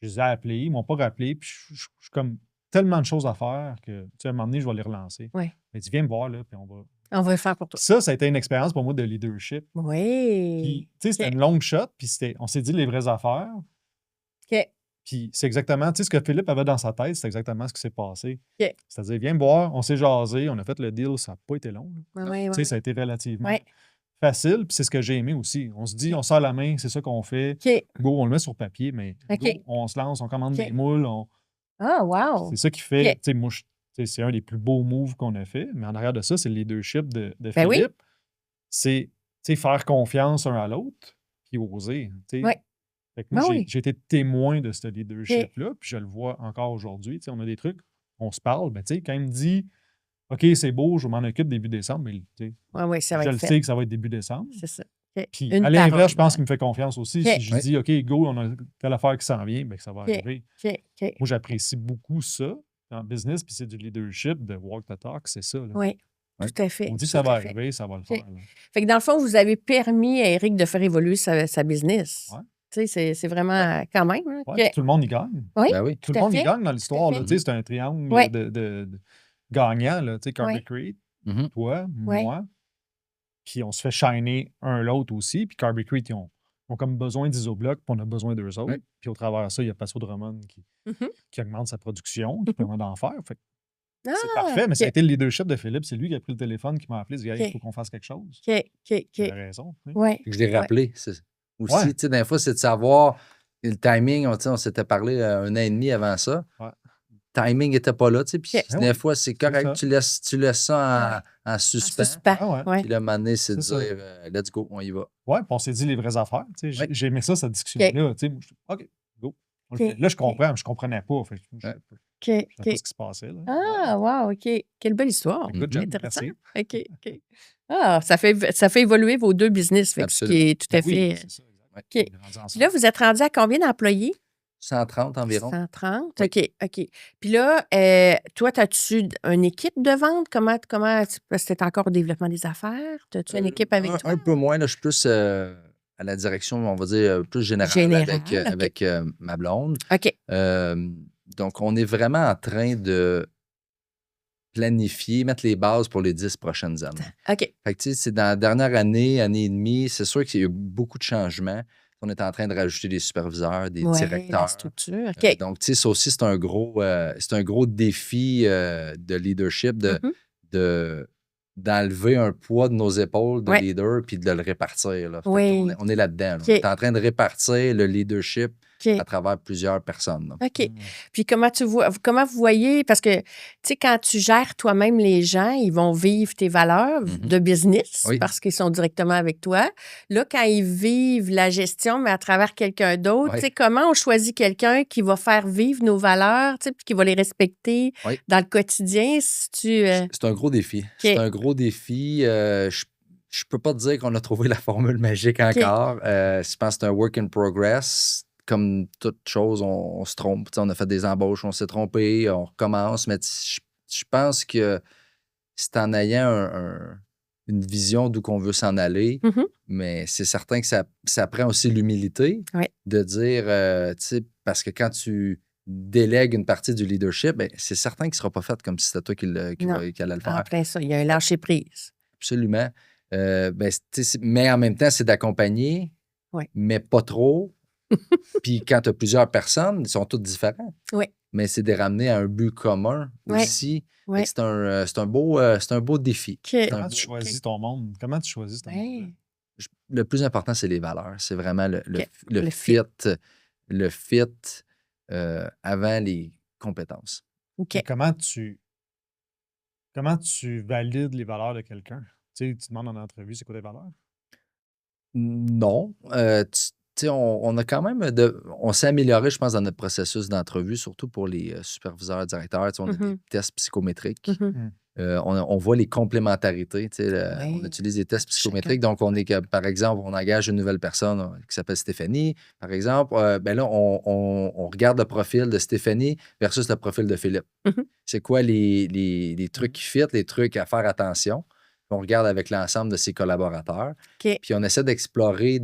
Je les ai appelés, ils ne m'ont pas rappelé. Puis je suis comme tellement de choses à faire que, tu sais, à un moment donné, je vais les relancer. Ouais. Il dit viens me voir, là, puis on va. On va le faire pour toi. Ça a été une expérience pour moi de leadership. Puis, Oui. tu sais, c'était OK. une longue shot, puis on s'est dit les vraies affaires. OK. Puis c'est exactement, tu sais, ce que Philippe avait dans sa tête, c'est exactement ce qui s'est passé. OK. C'est-à-dire, viens me voir, on s'est jasé, on a fait le deal, ça n'a pas été long. Là. Ouais, ouais, Tu sais, ça a été relativement ouais. facile, puis c'est ce que j'ai aimé aussi. On se dit, on sort la main, c'est ça qu'on fait. OK. Go, on le met sur papier, mais OK. go, on se lance, on commande OK. des moules. Ah, wow. C'est ça qui fait, OK. tu sais, moi, tu sais, c'est un des plus beaux moves qu'on a fait, mais en arrière de ça, c'est le leadership de Ben oui. Philippe. C'est, tu sais, faire confiance un à l'autre, puis oser. Tu sais. Ouais. Fait que moi, Ben oui. j'ai été témoin de ce leadership-là, puis je le vois encore aujourd'hui. Tu sais, on a des trucs, on se parle, ben, tu sais, quand il me dit OK, c'est beau, je m'en occupe début décembre, mais tu sais, Oui, oui, ça va je être le fait. sais que ça va être début décembre. C'est ça. OK. Puis Une à l'inverse, parole, je pense hein? qu'il me fait confiance aussi. OK. Si je Ouais. dis OK, go, on a telle affaire qui s'en vient, bien que ça va OK. arriver. OK. OK. Moi, j'apprécie beaucoup ça en business, puis c'est du leadership, de walk the talk, c'est ça. Là. Oui, Ouais. tout à fait. On dit que tout ça va à fait. arriver, ça va le OK. faire. Là. Fait que dans le fond, vous avez permis à Eric de faire évoluer sa business. Ouais. Tu sais, c'est vraiment quand même. Hein? Ouais, OK. puis tout le monde y gagne. Oui, Ben oui. Tout tout le à monde y fait. gagne dans l'histoire. fait. là. Tu sais, c'est un triangle Ouais. de gagnant. Là. Tu sais, Carbicrete, Mhm. toi, Ouais. moi. Puis on se fait shiner un l'autre aussi. Puis Carbicrete, ils ont comme besoin d'Isobloc, puis on a besoin d'eux autres. Ouais. Puis au travers de ça, il y a Patio Drummond Mhm. qui augmente sa production, qui permet d'en faire. Fait que c'est Ah, parfait, mais ça a OK. été le leadership de Philippe. C'est lui qui a pris le téléphone, qui m'a appelé, il dit Hey, il OK. faut qu'on fasse quelque chose. OK. OK. Il OK. avait raison. tu sais. Oui. Fait que je l'ai Ouais. rappelé. Aussi, Ouais. tu sais, des fois, c'est de savoir le timing. Tu sais, on s'était parlé un an et demi avant ça. Ouais. Le timing n'était pas là. Tu sais, puis OK. Ben des oui, fois, c'est c'est correct. ça. Tu laisses ça en En suspens. suspens. Ah ouais. Ouais. Puis là, à un moment donné, c'est de C'est ça. dire let's go, on y va. Ouais, puis on s'est dit les vraies affaires. Tu sais, Ouais. j'ai aimé ça, cette discussion-là. Tu sais, moi, OK, go. On le OK. fait. Là, je OK. comprends, mais je comprenais pas. Fait que je Ouais. savais OK. pas OK. ce qui se passait. Là. Ah, wow, OK. Quelle belle histoire. Good job, Intéressant. merci. OK. OK. Ah, ça fait évoluer vos deux business, fait que ce qui Absolument. est tout à Ben oui, fait. c'est ça, exact. Ouais. OK. On est rendu Puis ensemble. là, vous êtes rendu à combien d'employés? 130 environ. 130. Oui. OK. OK. Puis là, toi, as-tu une équipe de vente? Comment parce que tu es encore au développement des affaires? As-tu une équipe avec toi? Un peu moins. Là, je suis plus à la direction, on va dire, plus générale Générale, OK. avec ma blonde. OK. Donc, on est vraiment en train de planifier, mettre les bases pour les 10 prochaines années. OK. Fait que, tu sais, c'est dans la dernière année et demie, c'est sûr qu'il y a eu beaucoup de changements. On est en train de rajouter des superviseurs, des Oui, la directeurs. structure. OK. Donc, tu sais, ça aussi, c'est un gros défi de leadership Mhm. d'enlever un poids de nos épaules de Ouais. leader puis de le répartir. Là. Fait Oui. on est là-dedans. Là. OK. On est en train de répartir le leadership OK. à travers plusieurs personnes. Là. OK. Puis comment vous voyez, parce que, tu sais, quand tu gères toi-même les gens, ils vont vivre tes valeurs de business Oui. parce qu'ils sont directement avec toi. Là, quand ils vivent la gestion, mais à travers quelqu'un d'autre, Oui. tu sais, comment on choisit quelqu'un qui va faire vivre nos valeurs, tu sais, puis qui va les respecter Oui. dans le quotidien? Si tu, C'est un gros défi. C'est un gros défi. Je peux pas te dire qu'on a trouvé la formule magique encore. Je pense que c'est un work in progress. Comme toute chose, on se trompe. T'sais, on a fait des embauches, on s'est trompé, on recommence. Mais je pense que c'est en ayant une vision d'où qu'on veut s'en aller. Mhm. Mais c'est certain que ça prend aussi l'humilité Ouais. de dire, tu sais, parce que quand tu délègues une partie du leadership, ben, c'est certain qu'il ne sera pas fait comme si c'était toi qui allait le faire. En plein ça, il y a un lâcher-prise. Absolument. Ben, mais en même temps, c'est d'accompagner, Ouais. mais pas trop. Puis quand tu as plusieurs personnes, ils sont tous différents. Oui. Mais c'est de les ramener à un but commun aussi. Ouais. C'est un beau défi. OK. Comment tu choisis ton monde? Comment tu choisis ton monde? Le plus important, c'est les valeurs. C'est vraiment le Le fit. Le fit avant les compétences. OK. Comment tu valides les valeurs de quelqu'un? Tu sais, tu demandes en entrevue, c'est quoi tes valeurs? Non. Tu sais, on a quand même on s'est amélioré, je pense, dans notre processus d'entrevue, surtout pour les superviseurs, directeurs. Tu sais, on a des tests psychométriques. Mhm. On voit les complémentarités. Tu sais, on utilise des tests psychométriques. Donc, par exemple, on engage une nouvelle personne qui s'appelle Stéphanie. Par exemple, ben là, on regarde le profil de Stéphanie versus le profil de Philippe. Mhm. C'est quoi les trucs qui fit, les trucs à faire attention. On regarde avec l'ensemble de ses collaborateurs. OK. Puis on essaie d'explorer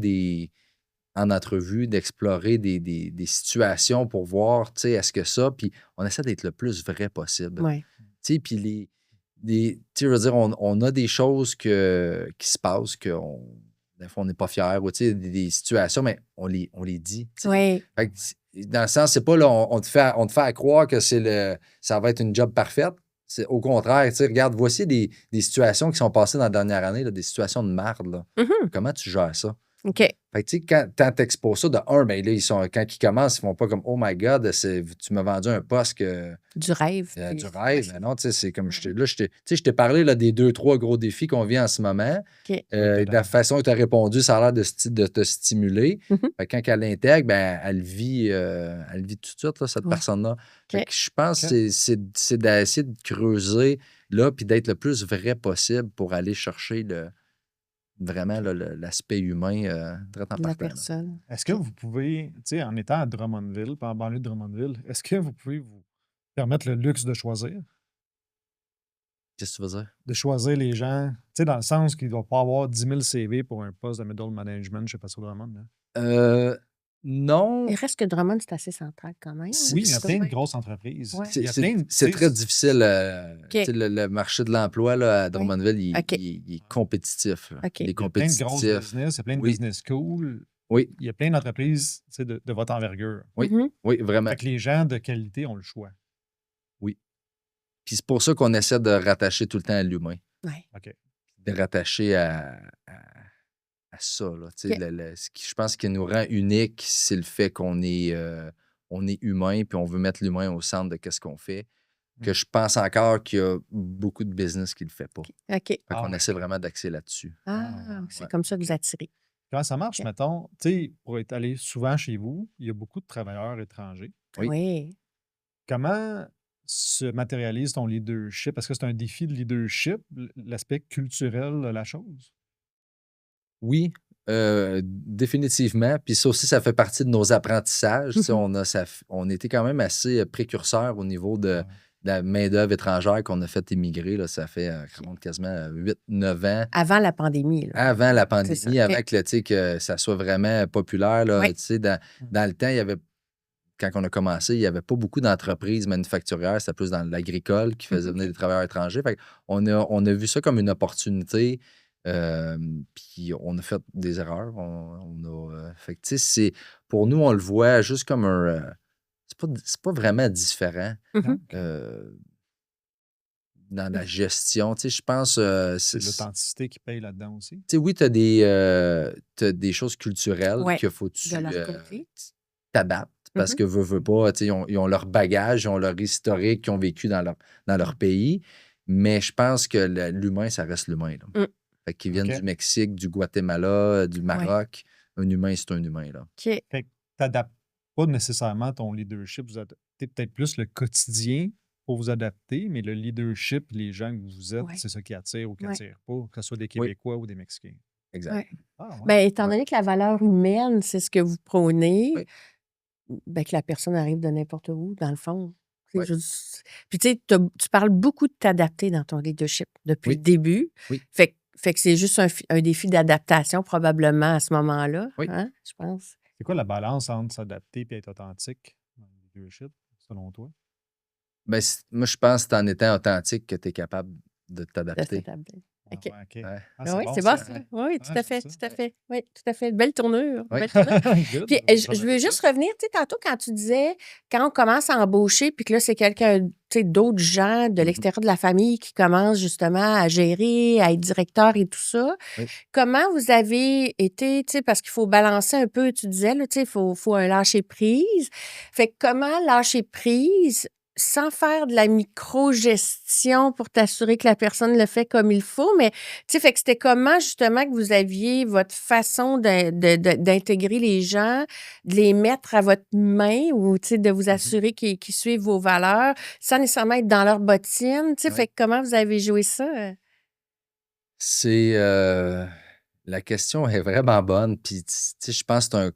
en entrevue, d'explorer des situations pour voir, tu sais, est-ce que ça, puis on essaie d'être le plus vrai possible. Ouais. Tu sais, puis tu sais, je veux dire, on a des choses qui se passent, des fois, on n'est pas fiers, ou tu sais, des situations, mais on les dit. Tu sais. Oui. Fait que, dans le sens, c'est pas là, on te fait à croire que ça va être une job parfaite. C'est au contraire, tu sais, regarde, voici des situations qui sont passées dans la dernière année, là, des situations de marde. Là. Mhm. Comment tu gères ça? OK. Fait que, tu sais, quand tu exposes ça, de un, ben là, quand ils commencent, ils font pas comme, oh my God, tu m'as vendu un poste que. Du rêve. Du rêve. Mais non, tu sais, c'est comme, je t'ai parlé là, des 2-3 gros défis qu'on vit en ce moment. OK. De la façon que tu as répondu, ça a l'air de te stimuler. Mhm. Fait que quand elle l'intègre, ben, elle vit tout de suite, là, cette personne-là. Fait que je pense que c'est d'essayer de creuser là, puis d'être le plus vrai possible pour aller chercher vraiment l'aspect humain très en La partant. personne. Est-ce que vous pouvez, tu sais, en étant à Drummondville, pas en banlieue de Drummondville, est-ce que vous pouvez vous permettre le luxe de choisir? Qu'est-ce que tu veux dire? De choisir les gens, tu sais, dans le sens qu'il ne doit pas avoir 10 000 CV pour un poste de middle management chez Paso Drummond. Là. Non. Il reste que Drummond, c'est assez central quand même. Oui, il y a ça, plein de ouais. grosses entreprises. Ouais. Il y a plein de- C'est tu sais, très difficile. Tu sais, le marché de l'emploi là, à Drummondville, OK. il est compétitif. Là. OK. Il est il y a plein de grosses compétitif. business, il y a plein de Oui. business schools. Oui, Il y a plein d'entreprises, tu sais, de votre envergure. oui, Mhm. oui, vraiment. Fait que les gens de qualité ont le choix. Puis c'est pour ça qu'on essaie de rattacher tout le temps à l'humain. Ouais. OK. De rattacher à ça. Là. Tu sais, OK. ce qui, je pense qui nous rend unique, c'est le fait qu'on est humain, puis on veut mettre l'humain au centre de ce qu'on fait. Que je pense encore qu'il y a beaucoup de business qui ne le fait pas. OK. Fait Ah qu'on ouais. essaie vraiment d'axer là-dessus. Ah, c'est ouais. comme ça que vous attirez. Comment ça marche, OK. mettons, tu sais, pour être allé souvent chez vous, il y a beaucoup de travailleurs étrangers. Oui. Oui. Comment se matérialise ton leadership? Est-ce que c'est un défi de leadership, l'aspect culturel de la chose? Oui, définitivement. Puis ça aussi, ça fait partie de nos apprentissages. Tu sais, on était quand même assez précurseurs au niveau de la main-d'œuvre étrangère qu'on a fait émigrer. Là, ça fait quasiment 8-9 ans. Avant la pandémie. Là. Avant la C'est pandémie, ça. avant OK. que, tu sais, que ça soit vraiment populaire. Là, Oui. tu sais, dans le temps, il y avait quand on a commencé, il n'y avait pas beaucoup d'entreprises manufacturières, c'était plus dans l'agricole qui faisait venir des travailleurs étrangers. Fait on a vu ça comme une opportunité, puis on a fait des erreurs. Fait que, tu sais, pour nous, on le voit juste comme c'est pas vraiment différent Mhm. dans la gestion. Tu sais, je pense, C'est l'authenticité qui paye là-dedans aussi. tu sais, oui, tu as des choses culturelles Ouais, qu'il faut que de tu leur côté. t'adaptes parce Mhm. que veut pas, tu sais, ils ont leur bagage, ils ont leur historique, qu'ils ont vécu dans leur pays. Mais je pense que l'humain, ça reste l'humain, là. Mm. Fait qu'ils viennent OK. du Mexique, du Guatemala, du Ouais. Maroc. Un humain, c'est un humain, là. OK. Fait que tu n'adaptes pas nécessairement ton leadership. Vous adaptez peut-être plus le quotidien pour vous adapter, mais le leadership, les gens que vous êtes, Ouais. c'est ça qui attire ou qui Ouais. attire pas, que ce soit des Oui, Québécois ou des Mexicains. exact. Ouais. Ah, ouais. Ben, étant Ouais. donné que la valeur humaine, c'est ce que vous prônez, Oui, ben, que la personne arrive de n'importe où, dans le fond. C'est oui, juste... Puis tu sais, tu parles beaucoup de t'adapter dans ton leadership depuis le oui, début. oui, Fait que c'est juste un défi d'adaptation probablement à ce moment-là, oui. hein, je pense. C'est quoi la balance entre s'adapter et être authentique dans le leadership, selon toi? Ben, moi, je pense que c'est en étant authentique que tu es capable de De t'adapter. s'adapter. Ah, OK. ouais, OK. Ouais. Ah, Ah c'est oui, bon, c'est bon ça. ça. Oui, tout Ouais, à j'aime fait, ça. tout à fait. Oui, tout à fait. Belle tournure, Oui. belle tournure. Good. Puis Je vais je veux noter ça. juste revenir, tu sais, tantôt quand tu disais, quand on commence à embaucher, puis que là, c'est quelqu'un, tu sais, d'autres gens de Mhm. l'extérieur de la famille qui commencent justement à gérer, à être directeur et tout ça. Oui. Comment vous avez été, tu sais, parce qu'il faut balancer un peu, tu disais, là, tu sais, faut un lâcher-prise. Fait que comment lâcher prise sans faire de la micro-gestion pour t'assurer que la personne le fait comme il faut, mais tu sais, fait que c'était comment justement que vous aviez votre façon d'intégrer les gens, de les mettre à votre main ou, tu sais, de vous Mhm. assurer qu'ils suivent vos valeurs sans nécessairement être dans leurs bottines, tu sais, Oui. fait que comment vous avez joué ça? C'est la question est vraiment bonne. Puis, tu sais, je pense que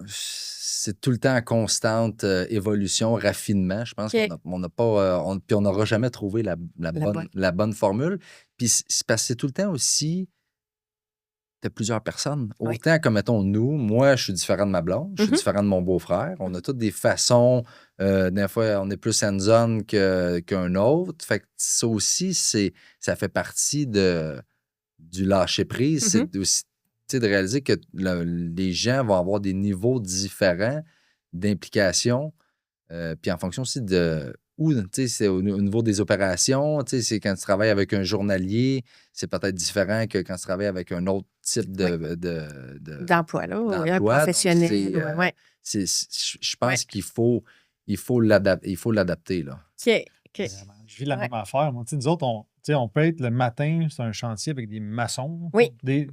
c'est tout le temps en constante évolution, raffinement. Je pense OK, on n'a pas, puis on n'aura jamais trouvé la bonne. la bonne formule. Puis, c'est parce que c'est tout le temps aussi de plusieurs personnes. Oui. Autant comme, mettons, nous, moi, je suis différent de ma blonde, je suis Mhm. différent de mon beau-frère. On a toutes des façons. Des fois, on est plus hands-on qu'un autre. Fait que ça aussi, ça fait partie du lâcher-prise. Mhm. C'est aussi, tu sais, de réaliser que les gens vont avoir des niveaux différents d'implication. Puis en fonction aussi de où, tu sais, c'est au niveau des opérations, tu sais, c'est quand tu travailles avec un journalier, c'est peut-être différent que quand tu travailles avec un autre type Oui. D'emploi, là, oui, un d'emploi. Donc, professionnel, ouais, ouais. je Ouais. pense il faut l'adapter, là. OK, OK. Vraiment. Je vis la Ouais. même affaire. Moi, tu sais, nous autres, on peut être le matin sur un chantier avec des maçons, Oui, des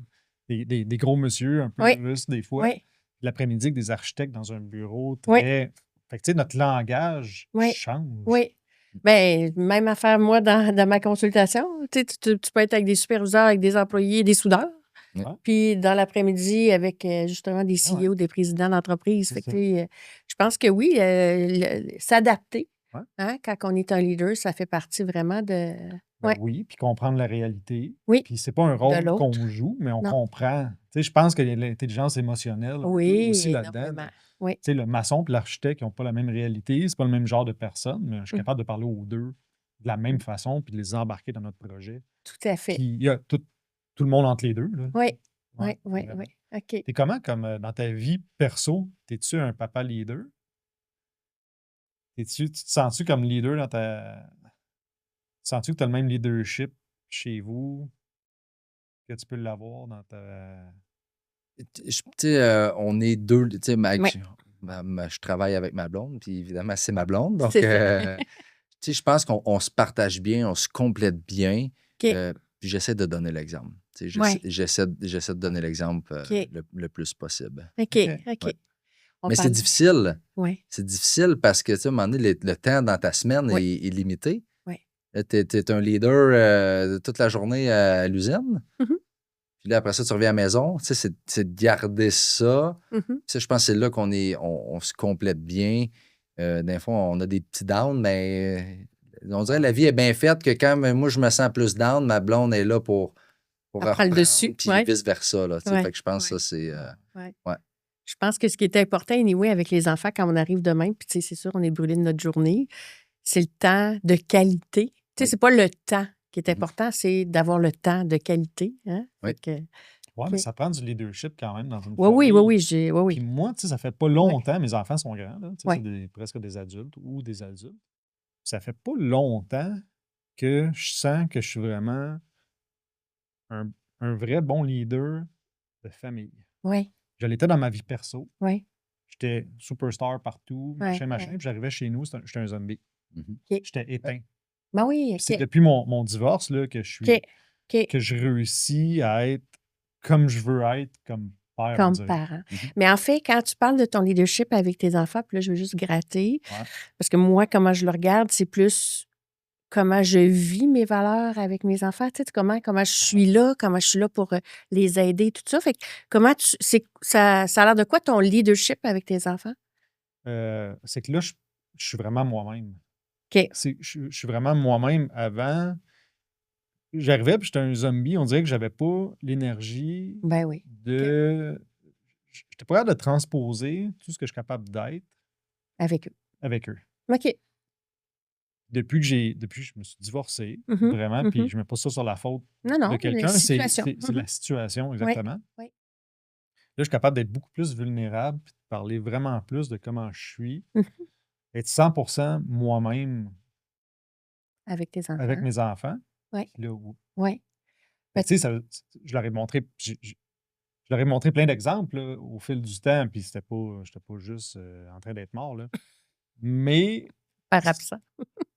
gros monsieur un peu oui, russes des fois. oui, L'après-midi, avec des architectes dans un bureau oui, très. Fait que, tu sais, notre langage oui, change. oui. Bien, même affaire, moi, dans ma consultation. Tu sais, tu peux être avec des superviseurs, avec des employés, des soudeurs. Ouais. Ouais, Puis dans l'après-midi, avec justement des ah ouais, CEO, des présidents d'entreprise. c'est Fait que, ça. tu sais, je pense que oui, s'adapter, Ouais. hein, quand on est un leader, ça fait partie vraiment de. Ben Ouais, oui, puis comprendre la réalité. oui, Puis c'est pas un de rôle l'autre. qu'on joue, mais on Non. comprend. Tu sais, je pense qu'il y a l'intelligence émotionnelle un peu Oui, aussi là-dedans. énormément. Oui. Tu sais, le maçon et l'architecte, ils n'ont pas la même réalité, c'est pas le même genre de personne, mais je suis Mm. capable de parler aux deux de la même façon puis de les embarquer dans notre projet. Tout à fait. Puis il y a tout le monde entre les deux, là. Oui, Ouais, oui, oui, vraiment. oui. OK. T'es comment comme dans ta vie perso? T'es-tu un papa leader? Tu te sens-tu comme leader dans ta. Sens-tu que tu as le même leadership chez vous que tu peux l'avoir dans ta. Tu sais, on est deux, tu sais, Oui, je travaille avec ma blonde, puis évidemment, c'est ma blonde. Donc, c'est ça. tu sais, je pense qu'on se partage bien, on se complète bien. OK. Puis j'essaie de donner l'exemple. Tu sais, Oui, j'essaie de donner l'exemple OK. le plus possible. OK, OK. OK. Ouais. On Mais c'est parle. difficile. Oui, C'est difficile parce que, tu sais, à un moment donné, le temps dans ta semaine oui, est limité. oui. Tu es un leader toute la journée à l'usine. Mhm, Puis là, après ça, tu reviens à la maison. Tu sais, c'est de garder ça. mhm. Tu sais, je pense que c'est là on se complète bien. Des fois, on a des petits downs, mais on dirait que la vie est bien faite que quand moi, je me sens plus down, ma blonde est là pour Elle prend le reprendre, dessus. puis Oui, vice-versa. Là, tu sais. oui, Fait que je pense oui, que ça, c'est... oui. ouais. Je pense que ce qui est important, anyway, avec les enfants, quand on arrive demain, puis tu sais, c'est sûr, on est brûlé de notre journée, c'est le temps de qualité. Tu sais, Oui. c'est pas le temps qui est Mhm. important, c'est d'avoir le temps de qualité. Hein? Oui. Fait que, Ouais, OK. mais ça prend du leadership quand même dans une Oui, famille. oui, Puis oui. moi, tu sais, ça fait pas Ouais, longtemps, mes enfants sont grands, là, tu sais, c'est ouais. presque des adultes ou des adultes. Ça fait pas longtemps que je sens que je suis vraiment un, un vrai bon leader de famille. Oui, Je l'étais dans ma vie perso. oui, J'étais superstar partout, oui, machin. oui. Puis j'arrivais chez nous, j'étais un zombie. Mhm. OK. J'étais éteint. Ben oui, Puis c'est OK. depuis mon divorce là, que OK. OK. je réussis à être comme je veux être comme père, on Comme dirait. parent. Mhm. Mais en fait, quand tu parles de ton leadership avec tes enfants, puis là, je veux juste gratter, Ouais. parce que moi, comment je le regarde, c'est plus comment je vis mes valeurs avec mes enfants, tu sais, comment je suis là, comment je suis là pour les aider, tout ça. Fait que comment ça a l'air de quoi ton leadership avec tes enfants? C'est que là, je suis vraiment moi-même. OK. Je suis vraiment moi-même. Avant, j'arrivais puis j'étais un zombie. On dirait que j'avais pas l'énergie Ben oui. de. J'étais pas capable de transposer tout ce que je suis capable d'être Avec eux. avec eux. OK. Depuis que je me suis divorcé, Mhm, vraiment, puis mhm. je mets pas ça sur la faute Non, de non, les quelqu'un, situations. c'est la situation, Oui, exactement. oui. Là, je suis capable d'être beaucoup plus vulnérable, puis de parler vraiment plus de comment je suis, Mhm. être 100% moi-même Avec tes avec enfants. mes enfants. Oui, Puis là, oui. ben, tu sais, je leur ai montré, je leur ai montré plein d'exemples là, au fil du temps, puis j'étais pas juste en train d'être mort, là. Mais, Par absent.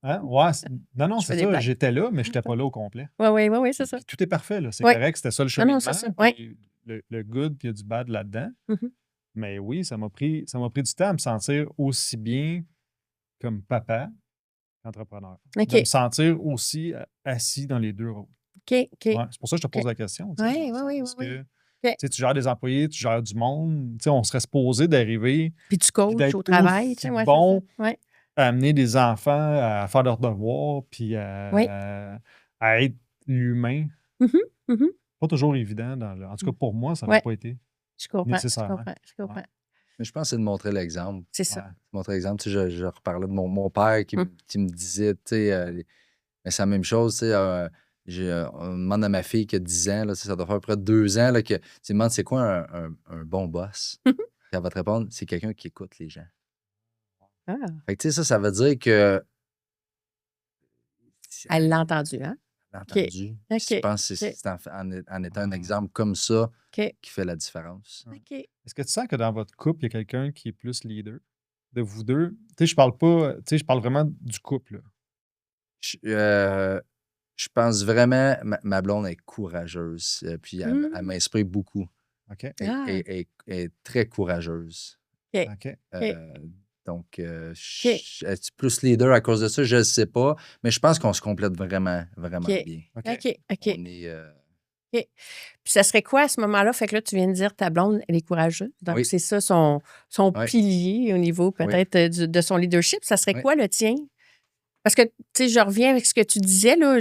hein, ouais, non, non, Je c'est fais des ça, blagues. j'étais là, mais je n'étais pas là au complet. Oui, oui, oui, oui, c'est ça. Puis tout est parfait, là, c'est Oui. correct, c'était ça le Non, non, c'est cheminement, ça. Oui. puis le good, puis il y a du bad là-dedans. Mhm. Mais oui, ça m'a pris du temps à me sentir aussi bien comme papa qu'entrepreneur. De me OK. sentir aussi assis dans les deux rôles. OK, OK, Ouais, c'est pour ça que je te pose OK. la question, tu sais, Oui, dans oui, le oui, sens oui, que, oui. tu OK. sais, tu gères des employés, tu gères du monde, tu sais, on serait supposé d'arriver Puis tu puis coaches d'être au travail, tu aussi sais, ouais, c'est ça. bon Oui, à amener des enfants à faire leurs devoirs puis oui. à être l'humain. Mhm, mhm. Pas toujours évident en tout cas pour moi, ça ne l'a Ouais, pas été je comprends, je nécessairement. comprends, je Ouais, comprends. Mais je pense que c'est de montrer l'exemple. C'est ça. ouais. Montrer l'exemple. Tu sais, je reparlais de mon père Mm. qui me disait, tu sais, mais c'est la même chose, tu sais. On demande à ma fille qui a 10 ans, là, tu sais, ça doit faire à peu près 2 ans, là, que tu demandes c'est quoi un bon boss? Mhm. Puis elle va te répondre, c'est quelqu'un qui écoute les gens. Ah, Fait que, tu sais, ça veut dire que si elle l'a entendu, hein? elle a OK, entendu. Puis je OK, pense que OK, c'est en étant un Ah. exemple comme ça OK, qui fait la différence. Ouais. OK. Est-ce que tu sens que dans votre couple, il y a quelqu'un qui est plus leader de vous deux? Tu sais, je parle pas, tu sais, je parle vraiment du couple, là. Je pense vraiment, ma blonde est courageuse, puis elle Mm. m'inspire beaucoup. OK? Ah, Elle est très courageuse. OK, OK. OK, Donc, OK, est-ce plus leader à cause de ça? Je ne sais pas, mais je pense qu'on se complète vraiment, vraiment OK, bien. OK. OK, OK, On est. OK. Puis ça serait quoi à ce moment-là? Fait que là, tu viens de dire ta blonde, elle est courageuse. Donc, Oui, c'est ça son oui, pilier au niveau oui, peut-être de son leadership. Ça serait oui. quoi le tien? Parce que, tu sais, je reviens avec ce que tu disais, là.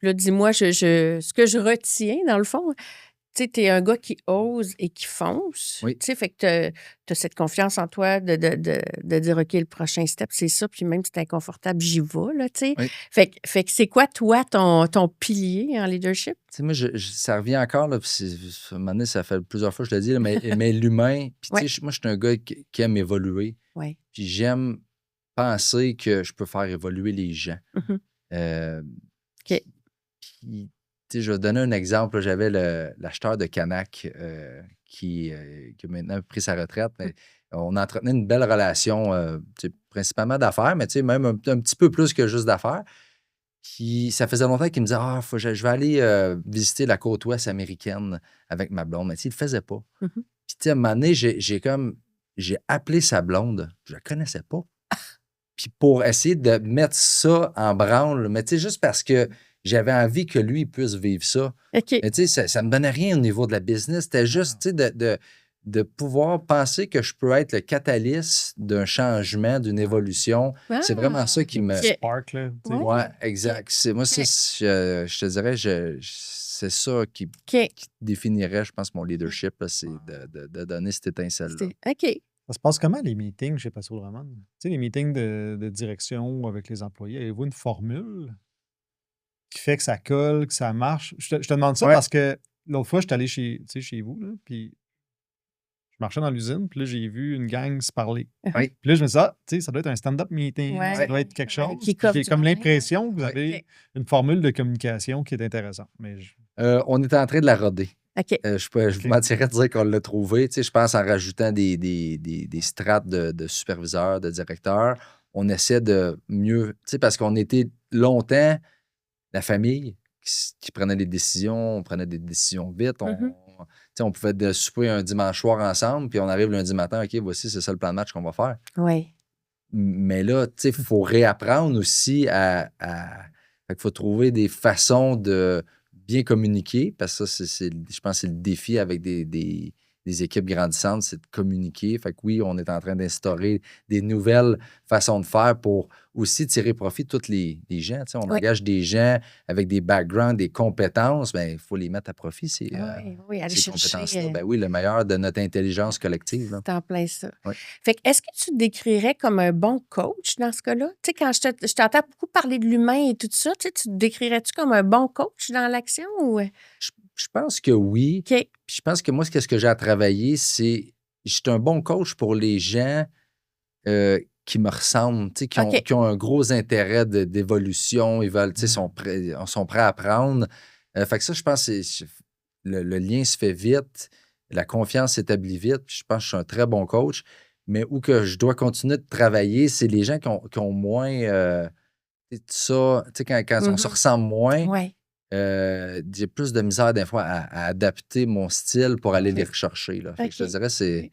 Là, dis-moi, ce que je retiens, dans le fond, tu sais, t'es un gars qui ose et qui fonce. Oui, Tu sais, fait que t'as cette confiance en toi de dire, OK, le prochain step, c'est ça. Puis même si c'est inconfortable, j'y vais, là, tu sais. oui. Fait que c'est quoi, toi, ton pilier en leadership? Tu sais, moi, ça revient encore, là, puis à un moment donné, ça fait plusieurs fois que je le dis, là, mais l'humain, puis tu Ouais, sais, moi, je suis un gars qui aime évoluer, ouais. puis j'aime penser que je peux faire évoluer les gens. Mhm. Euh, OK. Puis, tu sais, je vais te donner un exemple. Là. J'avais l'acheteur de Canac qui a maintenant pris sa retraite. Mais on entretenait une belle relation, tu sais, principalement d'affaires, mais tu sais, même un petit peu plus que juste d'affaires. Puis, ça faisait longtemps qu'il me disait ah, je vais aller visiter la côte ouest américaine avec ma blonde. Mais tu sais, il ne le faisait pas. Mhm. Puis, tu sais, à un moment donné, j'ai appelé sa blonde. Je ne la connaissais pas. Puis, pour essayer de mettre ça en branle, mais tu sais, juste parce que j'avais envie que lui puisse vivre ça. OK. Mais tu sais, ça ne me donnait rien au niveau de la business. C'était juste, tu sais, de pouvoir penser que je peux être le catalyste d'un changement, d'une évolution. C'est vraiment ça qui me... OK. Spark, là. tu sais. Ouais. Ouais, exact. Moi, OK. je te dirais, c'est ça qui OK. définirait, je pense, mon leadership, là, c'est de donner cette étincelle-là. OK. Ça se passe comment, les meetings chez Passo Drummond? Tu sais, les meetings de direction avec les employés, avez-vous une formule qui fait que ça colle, que ça marche? Je te demande ça Ouais. parce que l'autre fois, j'étais allé chez vous, là, puis je marchais dans l'usine, puis là, j'ai vu une gang se parler. Oui. Puis là, je me dis, tu sais, ça doit être un stand-up meeting, Ouais. ça doit être quelque chose. Qui Puis coffre j'ai du comme matin. l'impression que vous avez OK. une formule de communication qui est intéressante. Mais On est en train de la roder. OK. Je vous mentirais de dire qu'on l'a trouvé. Tu sais, je pense en rajoutant des strates de superviseurs, de directeurs, on essaie de mieux. Tu sais, parce qu'on était longtemps la famille qui prenait des décisions, on prenait des décisions vite. Tu sais, on pouvait souper un dimanche soir ensemble, puis on arrive lundi matin, OK, voici, c'est ça le plan de match qu'on va faire. Oui. Mais là, tu sais, il faut réapprendre aussi à... Fait qu'il faut trouver des façons de bien communiquer, parce que ça, je pense que c'est le défi avec des équipes grandissantes, c'est de communiquer. Fait que oui, on est en train d'instaurer des nouvelles façons de faire pour aussi tirer profit de tous les gens. Tu sais, on Oui. engage des gens avec des backgrounds, des compétences, bien, il faut les mettre à profit, Oui, aller ces chercher. compétences-là. Ben oui, le meilleur de notre intelligence collective. Là. C'est en plein ça. Oui. Fait que est-ce que tu te décrirais comme un bon coach dans ce cas-là? Tu sais, quand je t'entends beaucoup parler de l'humain et tout ça, tu sais, tu te décrirais-tu comme un bon coach dans l'action ou... Je pense que oui. OK. Puis je pense que moi, ce que j'ai à travailler, c'est. Je suis un bon coach pour les gens qui me ressemblent, tu sais, OK. qui ont un gros intérêt d'évolution. Ils veulent, tu sais, sont prêts à apprendre. Fait que ça, je pense que le lien se fait vite, la confiance s'établit vite. Puis je pense que je suis un très bon coach. Mais où que je dois continuer de travailler, c'est les gens qui ont moins ça, tu sais, quand on se ressemble moins. Oui. J'ai plus de misère des fois à adapter mon style pour aller les OK. rechercher. Là. Fait que je te OK. dirais, c'est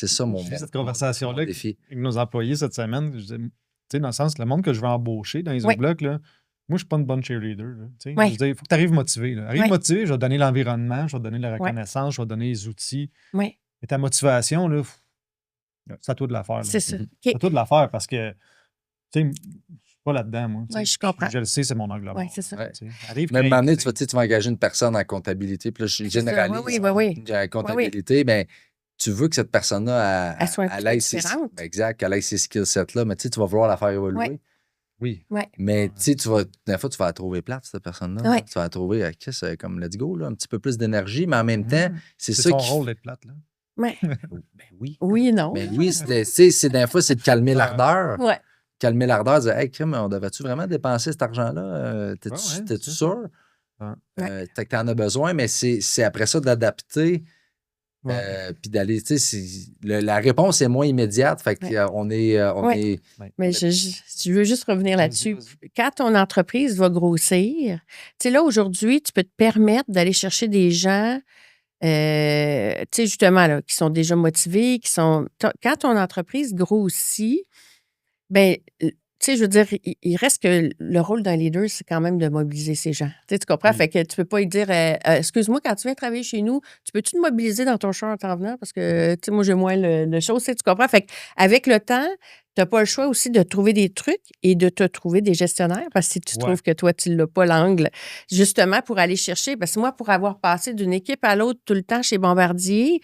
ça mon J'ai eu cette mon conversation-là défi. avec nos employés cette semaine. Je disais, tu sais, dans le sens, le monde que je vais embaucher dans les Oui. autres blocs, là, moi, je ne suis pas une bonne cheerleader. Là, tu sais. Oui. Je veux dire, il faut que tu arrives motivé. Là. Arrive Oui. motivé, je vais te donner l'environnement, je vais te donner la Oui. reconnaissance, je vais te donner les outils. Oui. Mais ta motivation, là, c'est à toi de la faire. là. C'est ça. Mhm. OK. C'est à toi de la faire parce que, tu sais, je ne suis pas là-dedans, moi. tu sais. Oui, je comprends. Je le sais, c'est mon angle mort. Oui, c'est ça. Ouais. tu sais. Arrive Même à un moment donné, craqué. tu vas engager une personne en comptabilité. Puis là, je C'est ça. généralise. Oui, oui, oui, oui. La comptabilité, mais tu veux que cette personne-là, Elle soit un elle peu ait différente. exact, qu'elle ait ces skill sets-là. Mais tu sais, tu vas vouloir la faire évoluer. Oui. Oui. Oui. Mais tu sais, des fois, tu vas la trouver plate, cette personne-là. Oui. Tu vas la trouver, comme let's go, là, un petit peu plus d'énergie, mais en même temps, c'est C'est ça son qui. rôle d'être plate. Là. Oui. Ben oui. Oui et non. Mais oui, des fois, c'est de calmer l'ardeur. Oui. Calmer l'ardeur, dire hey, Kim, on devrait-tu vraiment dépenser cet argent-là? T'es-tu c'est sûr? Ouais. T'as que t'en as besoin, mais c'est après ça d'adapter. Ouais. Puis d'aller, tu sais, la réponse est moins immédiate. Fait qu'on est. Ouais. Mais je veux juste revenir là-dessus. Quand ton entreprise va grossir, tu sais, là, aujourd'hui, tu peux te permettre d'aller chercher des gens, tu sais, justement, là, qui sont déjà motivés, quand ton entreprise grossit, ben, tu sais, je veux dire, il reste que le rôle d'un leader, c'est quand même de mobiliser ces gens. Tu sais, tu comprends? Oui. Fait que tu peux pas lui dire, excuse-moi, quand tu viens travailler chez nous, tu peux-tu te mobiliser dans ton char en t'en venant? Parce que, tu sais, moi, j'ai moins le chose, tu comprends? Fait qu'avec le temps, tu n'as pas le choix aussi de trouver des trucs et de te trouver des gestionnaires. Parce que si tu trouves que toi, tu n'as pas l'angle, justement, pour aller chercher. Parce que moi, pour avoir passé d'une équipe à l'autre tout le temps chez Bombardier,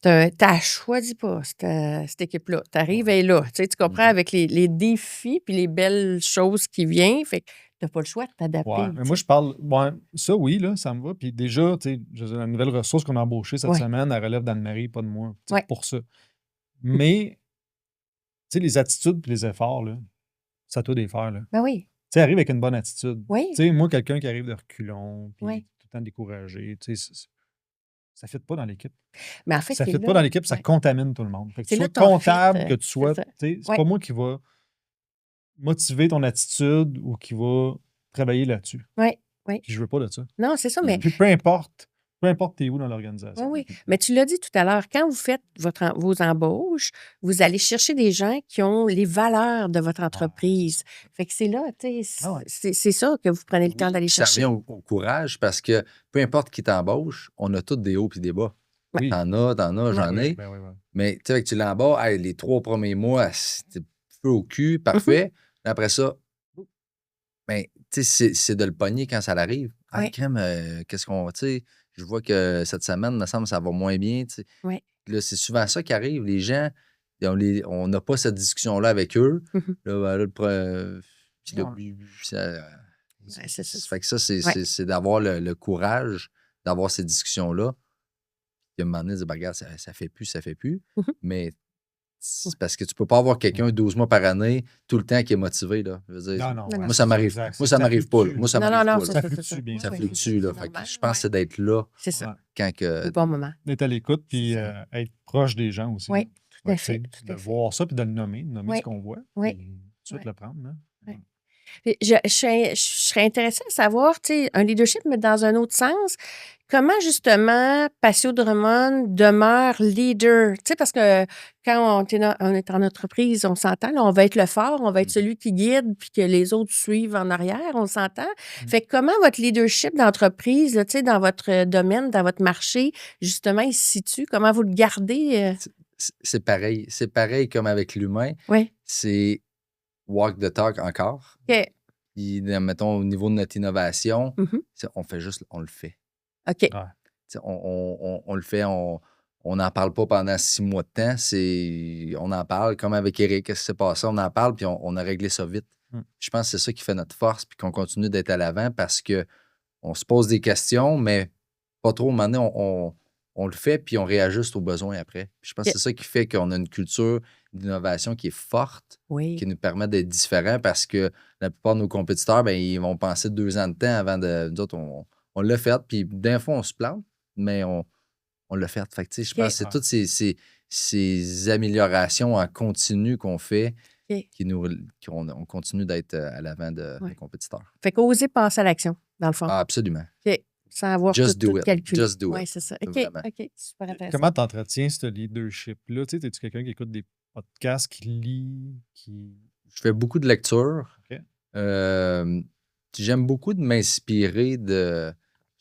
t'as choisi pas cette équipe-là. Tu arrives, elle est là. Tu comprends, avec les défis puis les belles choses qui viennent. Fait que tu n'as pas le choix de t'adapter. Ouais, mais moi, je parle. Ouais, ça, oui, là, ça me va. Puis déjà, tu sais, la nouvelle ressource qu'on a embauchée cette semaine, elle relève d'Anne-Marie, pas de moi, pour ça. Mais, tu sais, les attitudes et les efforts, là, c'est à toi de les faire. Là. Ben oui. Tu sais, arrive avec une bonne attitude. Oui. Tu sais, moi, quelqu'un qui arrive de reculons, puis Oui. tout le temps découragé, tu sais, ça ne fit pas dans l'équipe. Mais en fait, Ça ne c'est fit pas dans l'équipe, ça contamine tout le monde. Fait que tu C'est là sois ton comptable, fit, que tu sois. C'est pas moi qui va motiver ton attitude ou qui va travailler là-dessus. Oui. Puis je veux pas de ça. Non, c'est ça, mais. Puis peu importe t'es où dans l'organisation. Oui. Mais tu l'as dit tout à l'heure, quand vous faites vos embauches, vous allez chercher des gens qui ont les valeurs de votre entreprise. Fait que c'est là, tu sais, c'est ça que vous prenez le temps d'aller chercher. Ça revient au courage parce que peu importe qui t'embauche, on a tous des hauts et des bas. Oui. T'en as, j'en ai. Ben oui, oui. Mais tu sais, tu l'embarques, hey, les 3 premiers mois, c'était feu au cul, parfait. Après ça, ben, tu sais, c'est de le pogner quand ça arrive. Ah, Oui. crème, qu'est-ce qu'on. Tu sais, je vois que cette semaine, me semble, ça va moins bien. Tu sais. Oui. Là, c'est souvent ça qui arrive. Les gens, on n'a pas cette discussion-là avec eux. Mhm. Là, ben, là, puis là, Ouais. Ouais, c'est ça. ça fait que ça, c'est Ouais. c'est d'avoir le courage d'avoir ces discussions-là. Puis à un moment donné, dire, ben, regarde, ça fait plus, ça fait plus. Mhm. Mais c'est parce que tu peux pas avoir quelqu'un 12 mois par année, tout le temps, qui est motivé. Là. Je veux dire, Non, Non, ouais, moi, ça c'est m'arrive. exact. Moi, ça m'arrive pas. Là. Moi, ça Non, m'arrive non, pas. ça, Là. Ça ça, fluctue, bien Ça sûr. fluctue. Là. C'est Fait que normal. je pense que Ouais. c'est d'être là C'est ça. Ouais. quand que. Au bon moment. D'être à l'écoute, puis C'est ça. être proche des gens aussi. Oui, tout à Ouais, fait. tu sais, Tout de à fait. voir ça, puis de le nommer Oui. ce qu'on voit, Oui. puis tout de suite Ouais. le prendre. Hein? Ouais. Puis je serais intéressée à savoir, tu sais, un leadership, mais dans un autre sens, comment justement Passio Drummond demeure leader? Tu sais, parce que quand on est en entreprise, on s'entend, là, on va être le fort, on va être celui qui guide, puis que les autres suivent en arrière, on s'entend. Fait que comment votre leadership d'entreprise, là, tu sais, dans votre domaine, dans votre marché, justement, il se situe? Comment vous le gardez? C'est pareil. C'est pareil comme avec l'humain. Oui. C'est walk the talk encore. OK. Puis, mettons, au niveau de notre innovation, Mhm. on fait juste, on le fait. OK. Ouais. Tu sais, on le fait, on n'en parle pas pendant 6 mois de temps. On en parle, comme avec Eric, qu'est-ce qui s'est passé, on en parle, puis on a réglé ça vite. Je pense que c'est ça qui fait notre force, puis qu'on continue d'être à l'avant parce qu'on se pose des questions, mais pas trop. Maintenant, on le fait, puis on réajuste aux besoins après. Puis je pense que c'est ça qui fait qu'on a une culture d'innovation qui est forte, Oui. qui nous permet d'être différents parce que la plupart de nos compétiteurs, ben, ils vont penser 2 ans de temps avant de. Nous autres, on l'a fait, puis d'un fois, on se plante, mais on l'a fait. Fait que, tu sais, je pense que c'est Ouais. toutes ces améliorations en continu qu'on fait OK. qu'on continue d'être à l'avant de Ouais. nos compétiteurs. Fait qu'oser passer à l'action, dans le fond. Ah, absolument. OK. Sans avoir Just tout do it. calculé. Just do Oui, it. c'est ça. OK, Vraiment. OK. Super intéressant. Comment tu entretiens ce leadership-là? Tu sais, es-tu quelqu'un qui écoute des podcasts, qui lit, qui. Je fais beaucoup de lecture. OK. J'aime beaucoup de m'inspirer de.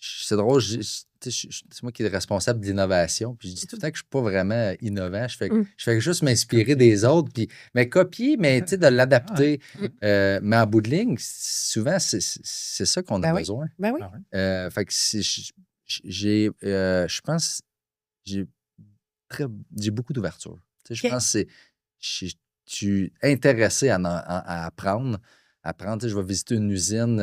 C'est drôle, c'est moi qui est responsable de l'innovation. Puis je dis tout le temps que je ne suis pas vraiment innovant. Je fais juste m'inspirer des autres, puis mais copier, mais tu sais, de l'adapter. Mais en bout de ligne, souvent, c'est ça qu'on a Ben oui. besoin. Ben oui. Ah ouais. Fait que je pense j'ai beaucoup d'ouverture. Tu sais, je OK. pense que je suis intéressé à apprendre. Tu sais, je vais visiter une usine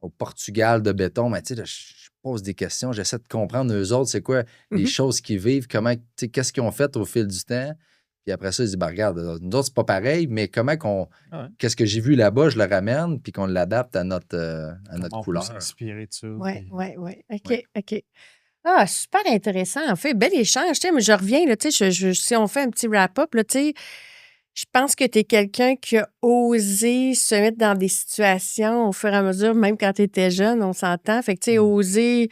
au Portugal de béton, mais tu sais, là, je pose des questions, j'essaie de comprendre eux autres, c'est quoi les Mhm. choses qu'ils vivent, comment, tu sais, qu'est-ce qu'ils ont fait au fil du temps. Puis après ça, ils disent, ben, regarde, nous autres, c'est pas pareil, mais Ah ouais. qu'est-ce que j'ai vu là-bas, je le ramène, puis qu'on l'adapte à notre Comment on peut couleur. s'inspirer de ça. Oui, puis- oui, oui. OK, Ouais. OK. Ah, super intéressant. En fait, bel échange. Tu sais, mais je reviens, là, tu sais, si on fait un petit wrap-up, là, tu sais, je pense que tu es quelqu'un qui a osé se mettre dans des situations au fur et à mesure, même quand tu étais jeune, on s'entend. Fait que, tu sais, oser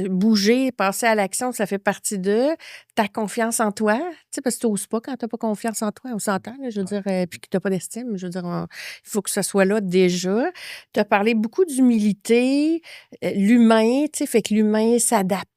bouger, passer à l'action, ça fait partie de ta confiance en toi. Tu sais, parce que tu n'oses pas quand tu n'as pas confiance en toi, on s'entend, là, je veux dire, puis que tu n'as pas d'estime. Je veux dire, il faut que ça soit là déjà. Tu as parlé beaucoup d'humilité, l'humain, tu sais, fait que l'humain s'adapte.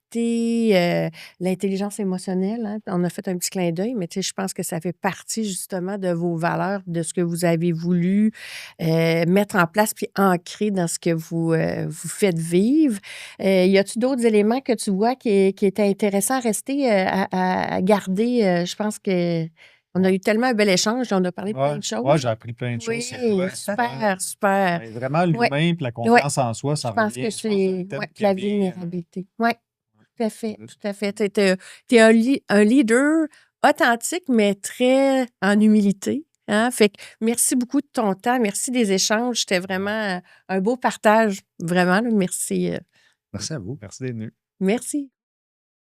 L'intelligence émotionnelle, hein, on a fait un petit clin d'œil, mais tu sais, je pense que ça fait partie justement de vos valeurs, de ce que vous avez voulu mettre en place puis ancrer dans ce que vous faites vivre. Y a-t-il d'autres éléments que tu vois qui étaient intéressants à rester, à garder? Je pense que on a eu tellement un bel échange, on a parlé de plein de choses. Ouais, j'ai appris plein de choses. Oui, sur toi. super, super. Ouais, vraiment, l'humain Ouais. et la confiance en soi, ça Je pense revient. que Je pense c'est thème qui la revient, vulnérabilité. Oui, tout à fait, tout à fait. Tu es un leader authentique, mais très en humilité. Hein? Fait que merci beaucoup de ton temps. Merci des échanges. C'était vraiment un beau partage. Vraiment, là, merci. Merci à vous. Merci d'être venu. Merci.